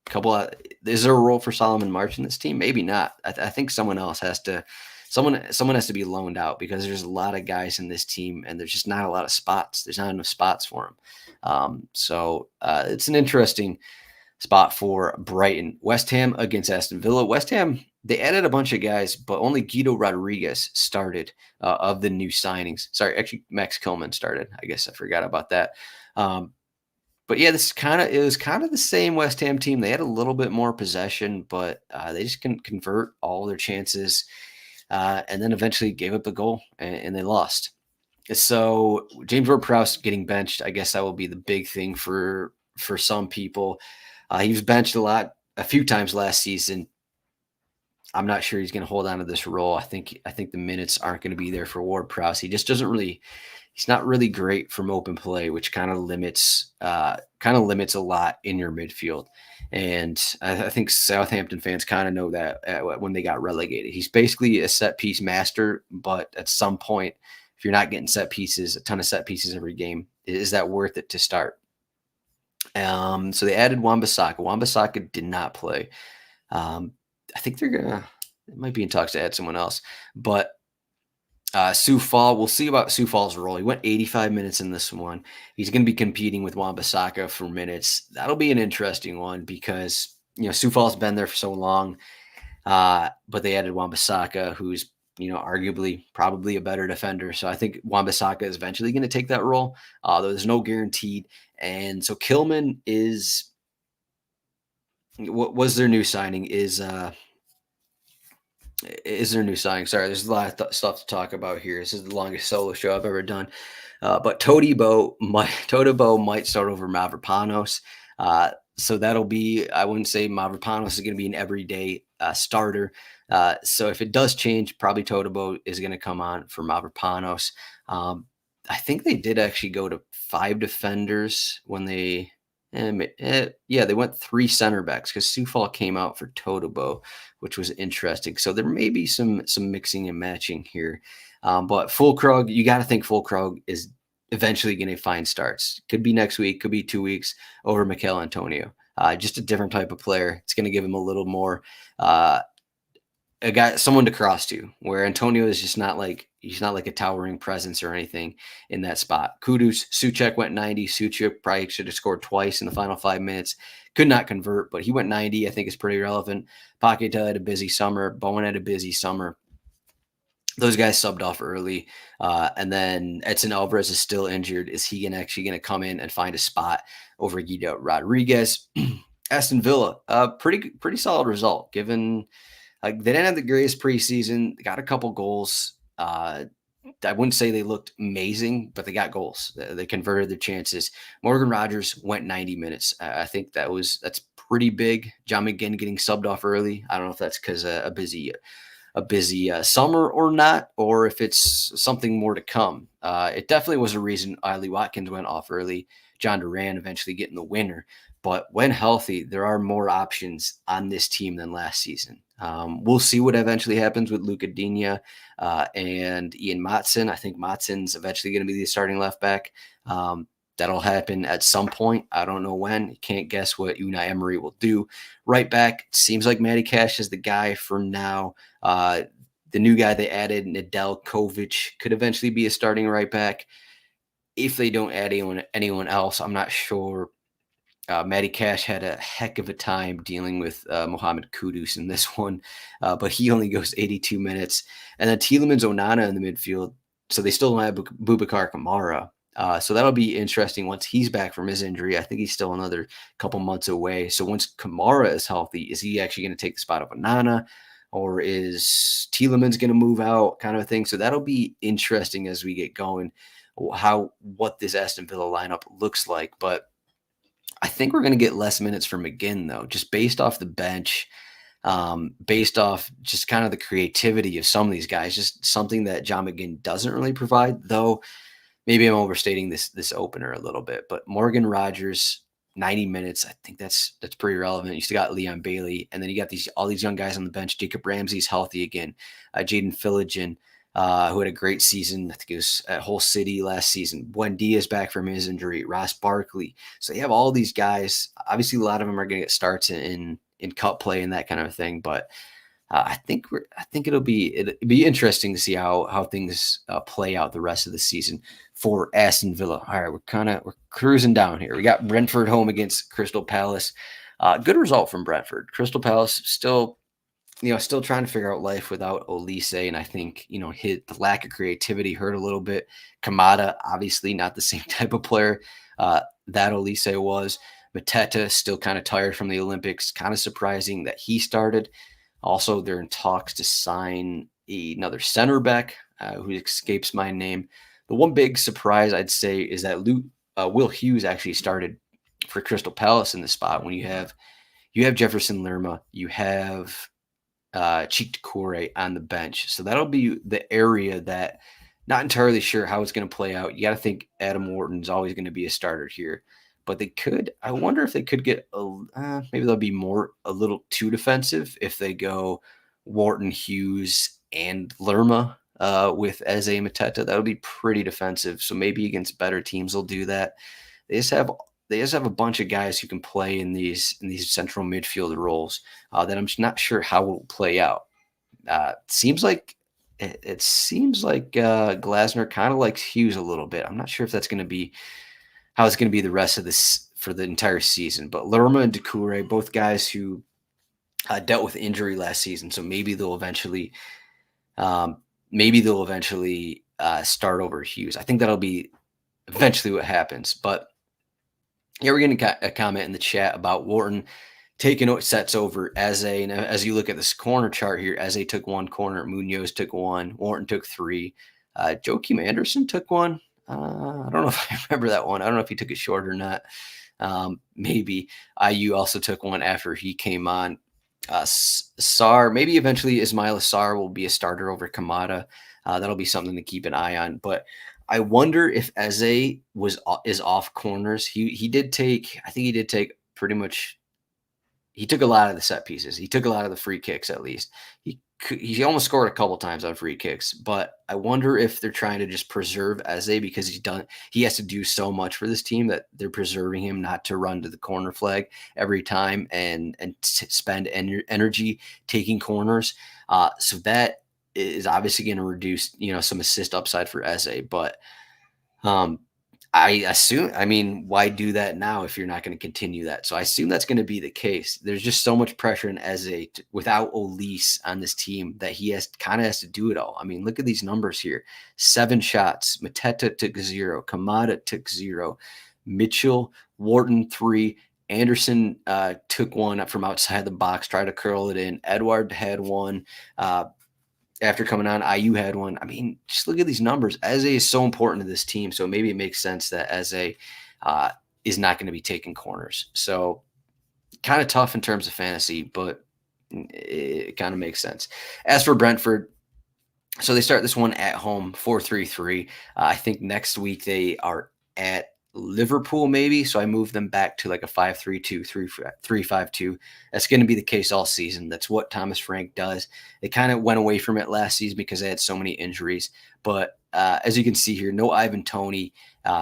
couple of. Is there a role for Solomon March in this team? Maybe not. I think someone else has to. Someone has to be loaned out because there's a lot of guys in this team, and there's just not a lot of spots. There's not enough spots for them. So it's an interesting spot for Brighton. West Ham against Aston Villa. West Ham, they added a bunch of guys, but only Guido Rodriguez started of the new signings. Sorry, actually Max Kilman started. I guess I forgot about that. But yeah, it was kind of the same West Ham team. They had a little bit more possession, but they just couldn't convert all their chances, and then eventually gave up the goal, and they lost. So James Ward-Prowse getting benched, I guess that will be the big thing for some people. He was benched a few times last season. I'm not sure he's going to hold on to this role. I think the minutes aren't going to be there for Ward-Prowse. He just doesn't really. He's not really great from open play, which kind of limits a lot in your midfield. And I think Southampton fans kind of know that when they got relegated. He's basically a set piece master, but at some point, if you're not getting a ton of set pieces every game, is that worth it to start? So they added Wan-Bissaka. Wan-Bissaka did not play. I think it might be in talks to add someone else, but Soufal, we'll see about Soufal's role. He went 85 minutes in this one. He's going to be competing with Wan-Bissaka for minutes. That'll be an interesting one because, Soufal's been there for so long, but they added Wan-Bissaka, who's, arguably probably a better defender. So I think Wan-Bissaka is eventually going to take that role, though there's no guaranteed. And so Kilman what was their new signing is their new signing. Sorry, there's a lot of stuff to talk about here. This is the longest solo show I've ever done. But Todibo might start over Mavropanos. So that'll be, I wouldn't say Mavropanos is going to be an everyday starter. So if it does change, probably Todibo is going to come on for Mavropanos. I think they did actually go to 5 defenders when they went 3 center backs because Soufal came out for Todibo, which was interesting. So there may be some mixing and matching here. But Fulkrug, you got to think Fulkrug is eventually going to find starts. Could be next week, could be 2 weeks over Mikel Antonio. Just a different type of player. It's going to give him a little more someone to cross to, where Antonio is just he's not like a towering presence or anything in that spot. Kudus, Souček went 90. Souček probably should have scored twice in the final 5 minutes. Could not convert, but he went 90. I think is pretty relevant. Paqueta had a busy summer. Bowen had a busy summer. Those guys subbed off early. And then Edson Alvarez is still injured. Is he actually going to come in and find a spot over Guido Rodriguez? Aston Villa, pretty solid result given they didn't have the greatest preseason. They got a couple goals. I wouldn't say they looked amazing, but they got goals. They converted their chances. Morgan Rogers went 90 minutes. I think that's pretty big. John McGinn getting subbed off early. I don't know if that's because a busy summer or not, or if it's something more to come. It definitely was a reason Ollie Watkins went off early. John Duran eventually getting the winner. But when healthy, there are more options on this team than last season. We'll see what eventually happens with Luca Digne and Ian Maatsen. I think Maatsen's eventually going to be the starting left back. That'll happen at some point. I don't know when. You can't guess what Unai Emery will do. Right back, seems like Matty Cash is the guy for now. The new guy they added, Nedeljkovic, could eventually be a starting right back. if they don't add anyone else, I'm not sure. Matty Cash had a heck of a time dealing with Mohamed Kudus in this one, but he only goes 82 minutes. And then Tielemans Onana in the midfield. So they still don't have Boubacar Kamara. So that'll be interesting once he's back from his injury. I think he's still another couple months away. So once Kamara is healthy, is he actually going to take the spot of Onana? Or is Tielemans going to move out, kind of a thing? So that'll be interesting as we get going, what this Aston Villa lineup looks like. But I think we're going to get less minutes from McGinn, though, just based off the bench, based off just kind of the creativity of some of these guys, just something that John McGinn doesn't really provide, though. Maybe I'm overstating this opener a little bit, but Morgan Rogers, 90 minutes. I think that's pretty relevant. You still got Leon Bailey, and then you got all these young guys on the bench. Jacob Ramsey's healthy again. Jaden Philligan, who had a great season. I think it was at Hull City last season. Buendia is back from his injury. Ross Barkley. So you have all these guys. Obviously, a lot of them are going to get starts in cup play and that kind of thing. But I think it'll be interesting to see how things play out the rest of the season for Aston Villa. All right, we're cruising down here. We got Brentford home against Crystal Palace. Good result from Brentford. Crystal Palace still trying to figure out life without Olise, and I think the lack of creativity hurt a little bit. Kamada, obviously not the same type of player that Olise was. Mateta still kind of tired from the Olympics. Kind of surprising that he started. Also, they're in talks to sign another center back who escapes my name. The one big surprise I'd say is that Will Hughes actually started for Crystal Palace in the spot when you have Jefferson Lerma, you have Cheek Doucouré on the bench. So that'll be the area that not entirely sure how it's going to play out. You got to think Adam Wharton's always going to be a starter here. But I wonder if they could get maybe they'll be a little too defensive if they go Wharton, Hughes, and Lerma with Eze Mateta. That'll be pretty defensive. So maybe against better teams they'll do that. They just have a bunch of guys who can play in these central midfield roles that I'm not sure how it will play out. It seems like Glasner kind of likes Hughes a little bit. I'm not sure if that's going to be how it's going to be the rest of this for the entire season. But Lerma and Doucouré, both guys who dealt with injury last season, so maybe they'll eventually start over Hughes. I think that'll be eventually what happens. But yeah, we're getting a comment in the chat about Wharton taking sets over Eze. And as you look at this corner chart here, Eze took one corner, Munoz took one, Wharton took three, Joachim Anderson took one. I don't know if I remember that one. I don't know if he took it short or not. Maybe IU also took one after he came on. Sarr, maybe eventually Ismail Sarr will be a starter over Kamada. That'll be something to keep an eye on. But I wonder if Eze is off corners. He did take pretty much. He took a lot of the set pieces. He took a lot of the free kicks, at least. He almost scored a couple times on free kicks, but I wonder if they're trying to just preserve Eze because he has to do so much for this team that they're preserving him not to run to the corner flag every time and spend energy taking corners. So that is obviously going to reduce, some assist upside for Eze, but I assume, why do that now if you're not going to continue that? So I assume that's going to be the case. There's just so much pressure in Eze without Olise on this team that he has to do it all. Look at these numbers here. 7 shots. Mateta took 0. Kamada took 0. Mitchell, Wharton 3. Anderson took one up from outside the box, tried to curl it in. Edward had one. After coming on, IU had one. Just look at these numbers. Eze is so important to this team, so maybe it makes sense that Eze is not going to be taking corners. So kind of tough in terms of fantasy, but it kind of makes sense. As for Brentford, so they start this one at home, 4-3-3. I think next week they are at Liverpool maybe, so I move them back to like a 5-3-2, 3-5-2. That's going to be the case all season. That's what Thomas Frank does. They kind of went away from it last season because they had so many injuries. But as you can see here, no Ivan Toney.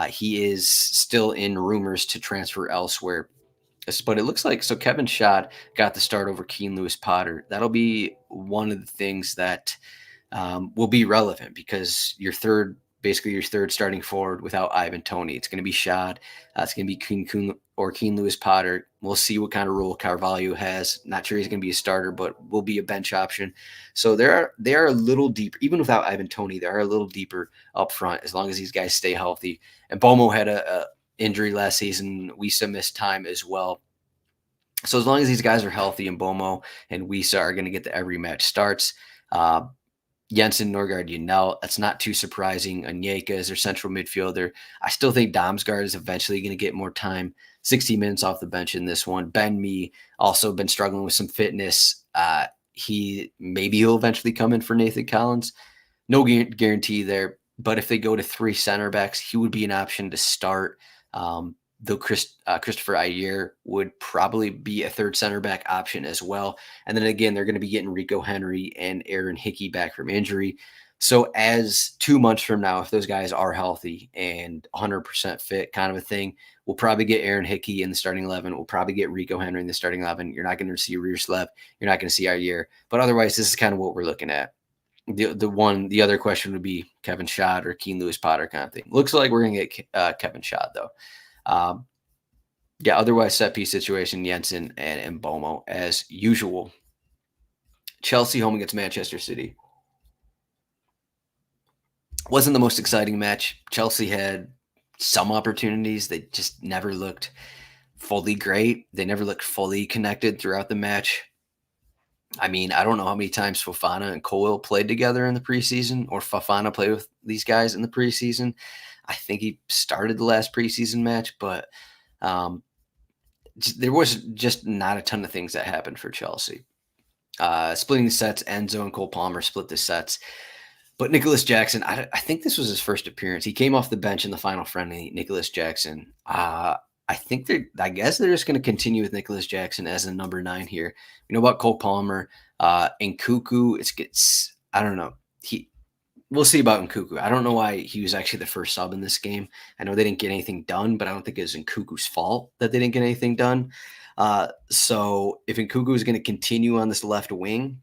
He is still in rumors to transfer elsewhere. But it looks like Kevin Schad got the start over Keane Lewis Potter. That'll be one of the things that will be relevant because your third basically your third starting forward without Ivan Toney. It's going to be Shad. It's going to be Keen Lewis Potter. We'll see what kind of role Carvalho has. Not sure he's going to be a starter, but will be a bench option. So they are a little deeper, even without Ivan Toney. They are a little deeper up front as long as these guys stay healthy. And Bomo had a injury last season. Wisa missed time as well. So as long as these guys are healthy and Bomo and Wisa are going to get the every match starts, Jensen, Norgard, that's not too surprising. Onyeka is their central midfielder. I still think Damsgaard is eventually going to get more time. 60 minutes off the bench in this one. Ben Mee also been struggling with some fitness. He'll eventually come in for Nathan Collins. No guarantee there, but if they go to 3 center backs, he would be an option to start. Though Christopher Ayer would probably be a third center back option as well. And then again, they're going to be getting Rico Henry and Aaron Hickey back from injury. So as 2 months from now, if those guys are healthy and 100% fit kind of a thing, we'll probably get Aaron Hickey in the starting 11. We'll probably get Rico Henry in the starting 11. You're not going to see Reerslev. You're not going to see Ayer. But otherwise, this is kind of what we're looking at. The other question would be Kevin Schad or Keen Lewis Potter kind of thing. Looks like we're going to get Kevin Schad, though. Otherwise, set piece situation, Jensen and Bomo as usual. Chelsea home against Manchester City. Wasn't the most exciting match. Chelsea had some opportunities. They just never looked fully great. They never looked fully connected throughout the match. I mean, I don't know how many times Fofana and Colwill played together in the preseason, or Fofana played with these guys in the preseason. I think he started the last preseason match, but there was just not a ton of things that happened for Chelsea. Splitting the sets, Enzo and Cole Palmer split the sets. But Nicholas Jackson, I think this was his first appearance. He came off the bench in the final friendly, Nicholas Jackson. I guess they're just going to continue with Nicholas Jackson as the number 9 here. You know about Cole Palmer and Nkuku. I don't know. We'll see about Nkuku. I don't know why he was actually the first sub in this game. I know they didn't get anything done, but I don't think it was Nkuku's fault that they didn't get anything done. So if Nkuku is going to continue on this left wing,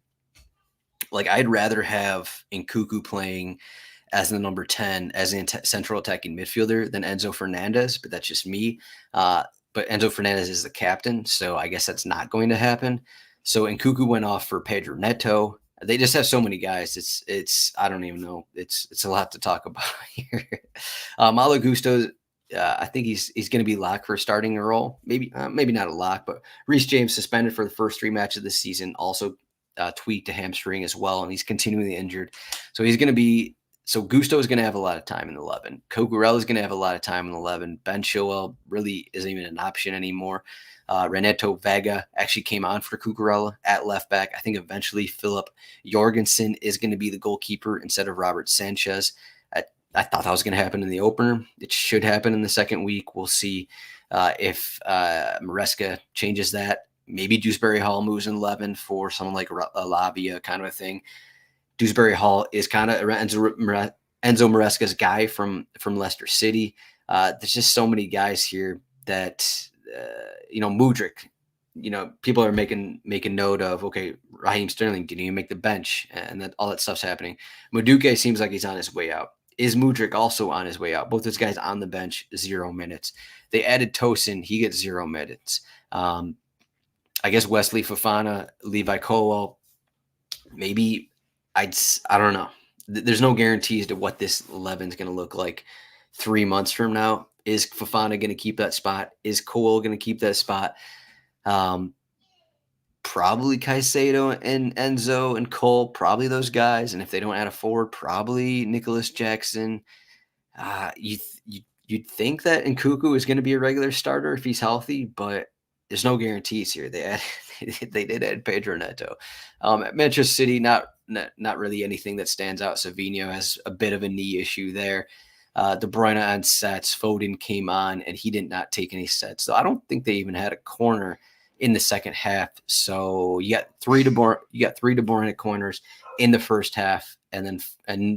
I'd rather have Nkuku playing as the number 10, as a central attacking midfielder than Enzo Fernandez, but that's just me. But Enzo Fernandez is the captain, so I guess that's not going to happen. So Nkuku went off for Pedro Neto. They just have so many guys. It's I don't even know. It's a lot to talk about here. Malo Gusto, I think he's going to be locked for a starting role. Maybe not a lock, but Reece James suspended for the first 3 matches of the season. Also tweaked a hamstring as well, and he's continually injured. So he's going to be. So Gusto is going to have a lot of time in the 11. Cucurella is going to have a lot of time in the 11. Ben Chilwell really isn't even an option anymore. Renato Vega actually came on for Cucurella at left back. I think eventually Philip Jorgensen is going to be the goalkeeper instead of Robert Sanchez. I thought that was going to happen in the opener. It should happen in the second week. We'll see if Maresca changes that. Maybe Dewsbury Hall moves in 11 for someone like Lavia kind of a thing. Dewsbury Hall is kind of Enzo Maresca's guy from Leicester City. There's just so many guys here that Mudryk. People are making note of, okay, Raheem Sterling didn't even make the bench, and that all that stuff's happening. Madueke seems like he's on his way out. Is Mudryk also on his way out? Both those guys on the bench, 0 minutes. They added Tosin, he gets 0 minutes. I guess Wesley Fofana, Levi Colwell, maybe. I don't know. There's no guarantees to what this 11 is going to look like 3 months from now. Is Fofana going to keep that spot? Is Cole going to keep that spot? Probably Caicedo and Enzo and Cole, probably those guys. And if they don't add a forward, probably Nicholas Jackson. You'd think that Nkuku is going to be a regular starter if he's healthy, but there's no guarantees here. They did add Pedro Neto. At Manchester City, not really anything that stands out. Savinho has a bit of a knee issue there. De Bruyne on sets. Foden came on, and he did not take any sets. So I don't think they even had a corner in the second half. So you got three De Bruyne corners in the first half, and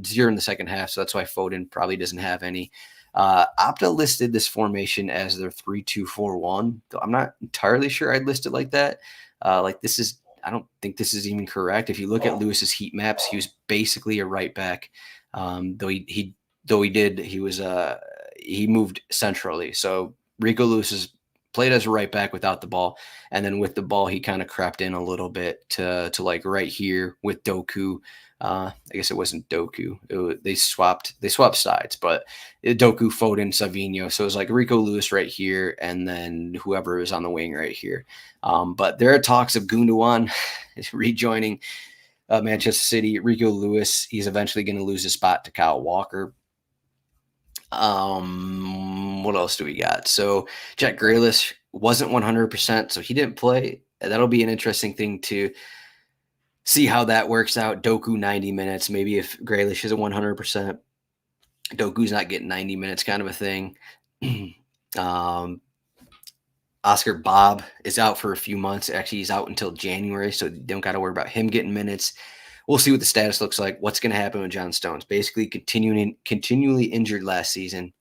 0 in the second half. So that's why Foden probably doesn't have any. Opta listed this formation as their 3-2-4-1. I'm not entirely sure I'd list it like that. I don't think this is even correct. If you look at Lewis's heat maps, he was basically a right back. Though he though he moved centrally. So Rico Lewis is played as a right back without the ball, and then with the ball, he kind of crept in a little bit to like right here with Doku. I guess it wasn't Doku. They swapped sides, but Doku, Foden, Savinho. So it was like Rico Lewis right here, and then whoever is on the wing right here. But there are talks of Gundogan rejoining Manchester City. Rico Lewis, he's eventually going to lose his spot to Kyle Walker. What else do we got? So Jack Grealish wasn't 100%, so he didn't play. That'll be an interesting thing to see how that works out. Doku 90 minutes. Maybe if Grealish isn't 100%, Doku's not getting 90 minutes, kind of a thing. Oscar Bob is out for a few months. Actually, he's out until January, so you don't got to worry about him getting minutes. We'll see what the status looks like. What's going to happen with John Stones? Basically, continually injured last season.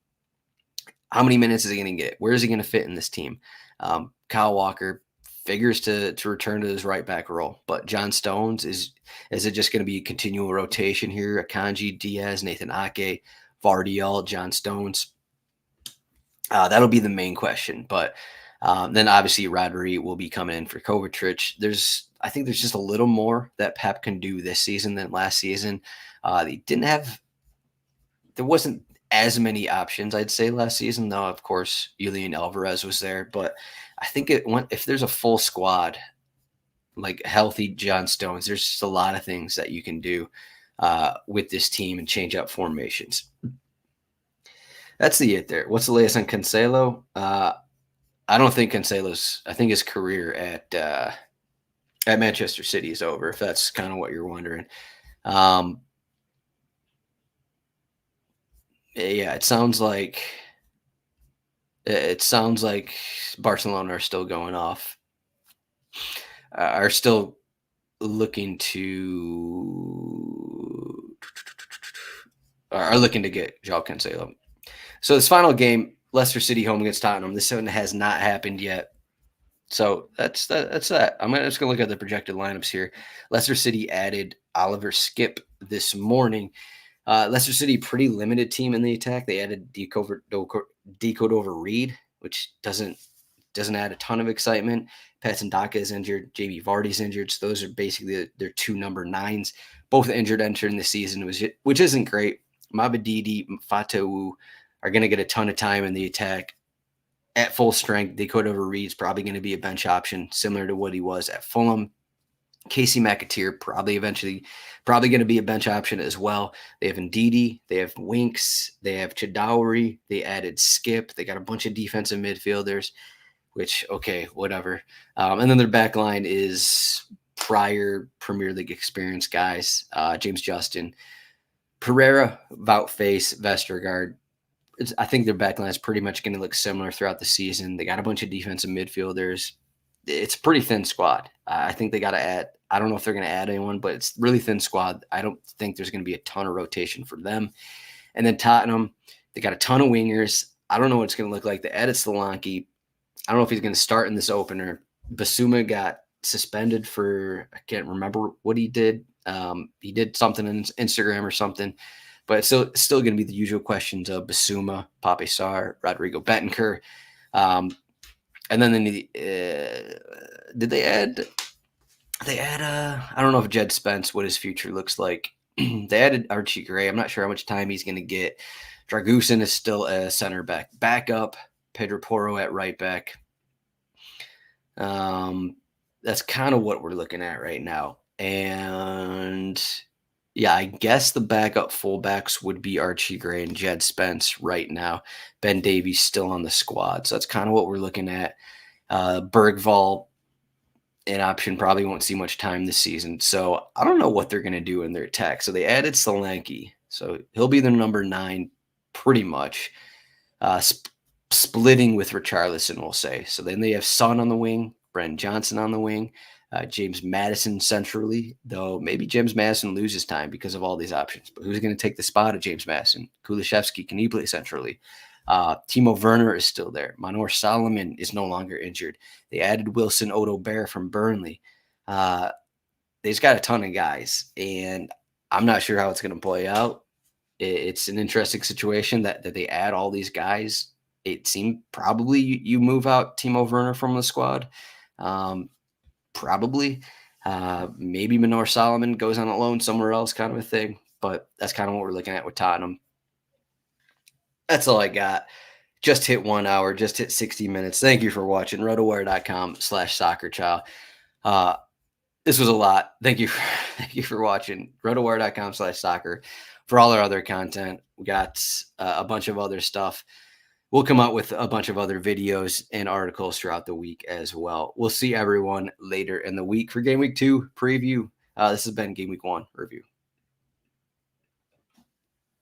How many minutes is he going to get? Where is he going to fit in this team? Kyle Walker figures to return to his right back role, but John Stones is it just going to be a continual rotation here? Akanji, Diaz, Nathan Ake, Vardiol, John Stones. That'll be the main question, but. Then obviously Rodri will be coming in for Kovacic. I think there's just a little more that Pep can do this season than last season. There wasn't as many options, I'd say, last season, though. Of course, Julian Alvarez was there, but I think if there's a full squad, like healthy John Stones, there's just a lot of things that you can do with this team and change up formations. That's it there. What's the latest on Cancelo? I don't think I think his career at Manchester City is over, if that's kind of what you're wondering. Yeah, it sounds like Barcelona are still going off, are still looking to get João Cancelo. So this final game, Leicester City home against Tottenham. This one has not happened yet. So that's that. I'm just going to look at the projected lineups here. Leicester City added Oliver Skip this morning. Leicester City, pretty limited team in the attack. They added Decode Reed, which doesn't add a ton of excitement. Patson Daka is injured. Jamie Vardy's injured. So those are basically their two number 9s. Both injured entering the season, which isn't great. Mabadidi, Fatawu are going to get a ton of time in the attack. At full strength, Decode Reed's probably going to be a bench option, similar to what he was at Fulham. Casey McAteer probably going to be a bench option as well. They have Ndidi, they have Winks, they have Chidowry, they added Skip, they got a bunch of defensive midfielders, which, okay, whatever. And then their back line is prior Premier League experience guys, James Justin, Pereira, Voutface, Vestergaard. I think their back line is pretty much going to look similar throughout the season. They got a bunch of defensive midfielders. It's a pretty thin squad. I think they got to add. I don't know if they're going to add anyone, but it's really thin squad. I don't think there's going to be a ton of rotation for them. And then Tottenham, they got a ton of wingers. I don't know what it's going to look like. They added Solanke. I don't know if he's going to start in this opener. Basuma got suspended for, I can't remember what he did. He did something on Instagram or something. But it's still going to be the usual questions of Basuma, Pape Sarr, Rodrigo Bentancur. And then did they add? I don't know if Jed Spence, what his future looks like. They added Archie Gray. I'm not sure how much time he's going to get. Dragusin is still a center back. Backup, Pedro Porro at right back. That's kind of what we're looking at right now. And yeah, I guess the backup fullbacks would be Archie Gray and Jed Spence right now. Ben Davies still on the squad. So that's kind of what we're looking at. Bergvall, an option, probably won't see much time this season. So I don't know what they're going to do in their attack. So they added Solanke. So he'll be their number 9 pretty much. Splitting with Richarlison, we'll say. So then they have Son on the wing, Brennan Johnson on the wing. James Maddison centrally, though maybe James Maddison loses time because of all these options. But who's going to take the spot of James Maddison? Kulishevsky, can he play centrally? Timo Werner is still there. Manor Solomon is no longer injured. They added Wilson Odo-Bear from Burnley. They've got a ton of guys, and I'm not sure how it's going to play out. it's an interesting situation that they add all these guys. It seemed probably you move out Timo Werner from the squad. Probably. Maybe Manor Solomon goes on a loan somewhere else, kind of a thing. But that's kind of what we're looking at with Tottenham. That's all I got. Just hit 1 hour, just hit 60 minutes. Thank you for watching. RotoWire.com/soccerchow. This was a lot. Thank you for watching. RotoWire.com/soccer for all our other content. We got a bunch of other stuff. We'll come out with a bunch of other videos and articles throughout the week as well. We'll see everyone later in the week for Game Week 2 preview. This has been Game Week 1 review.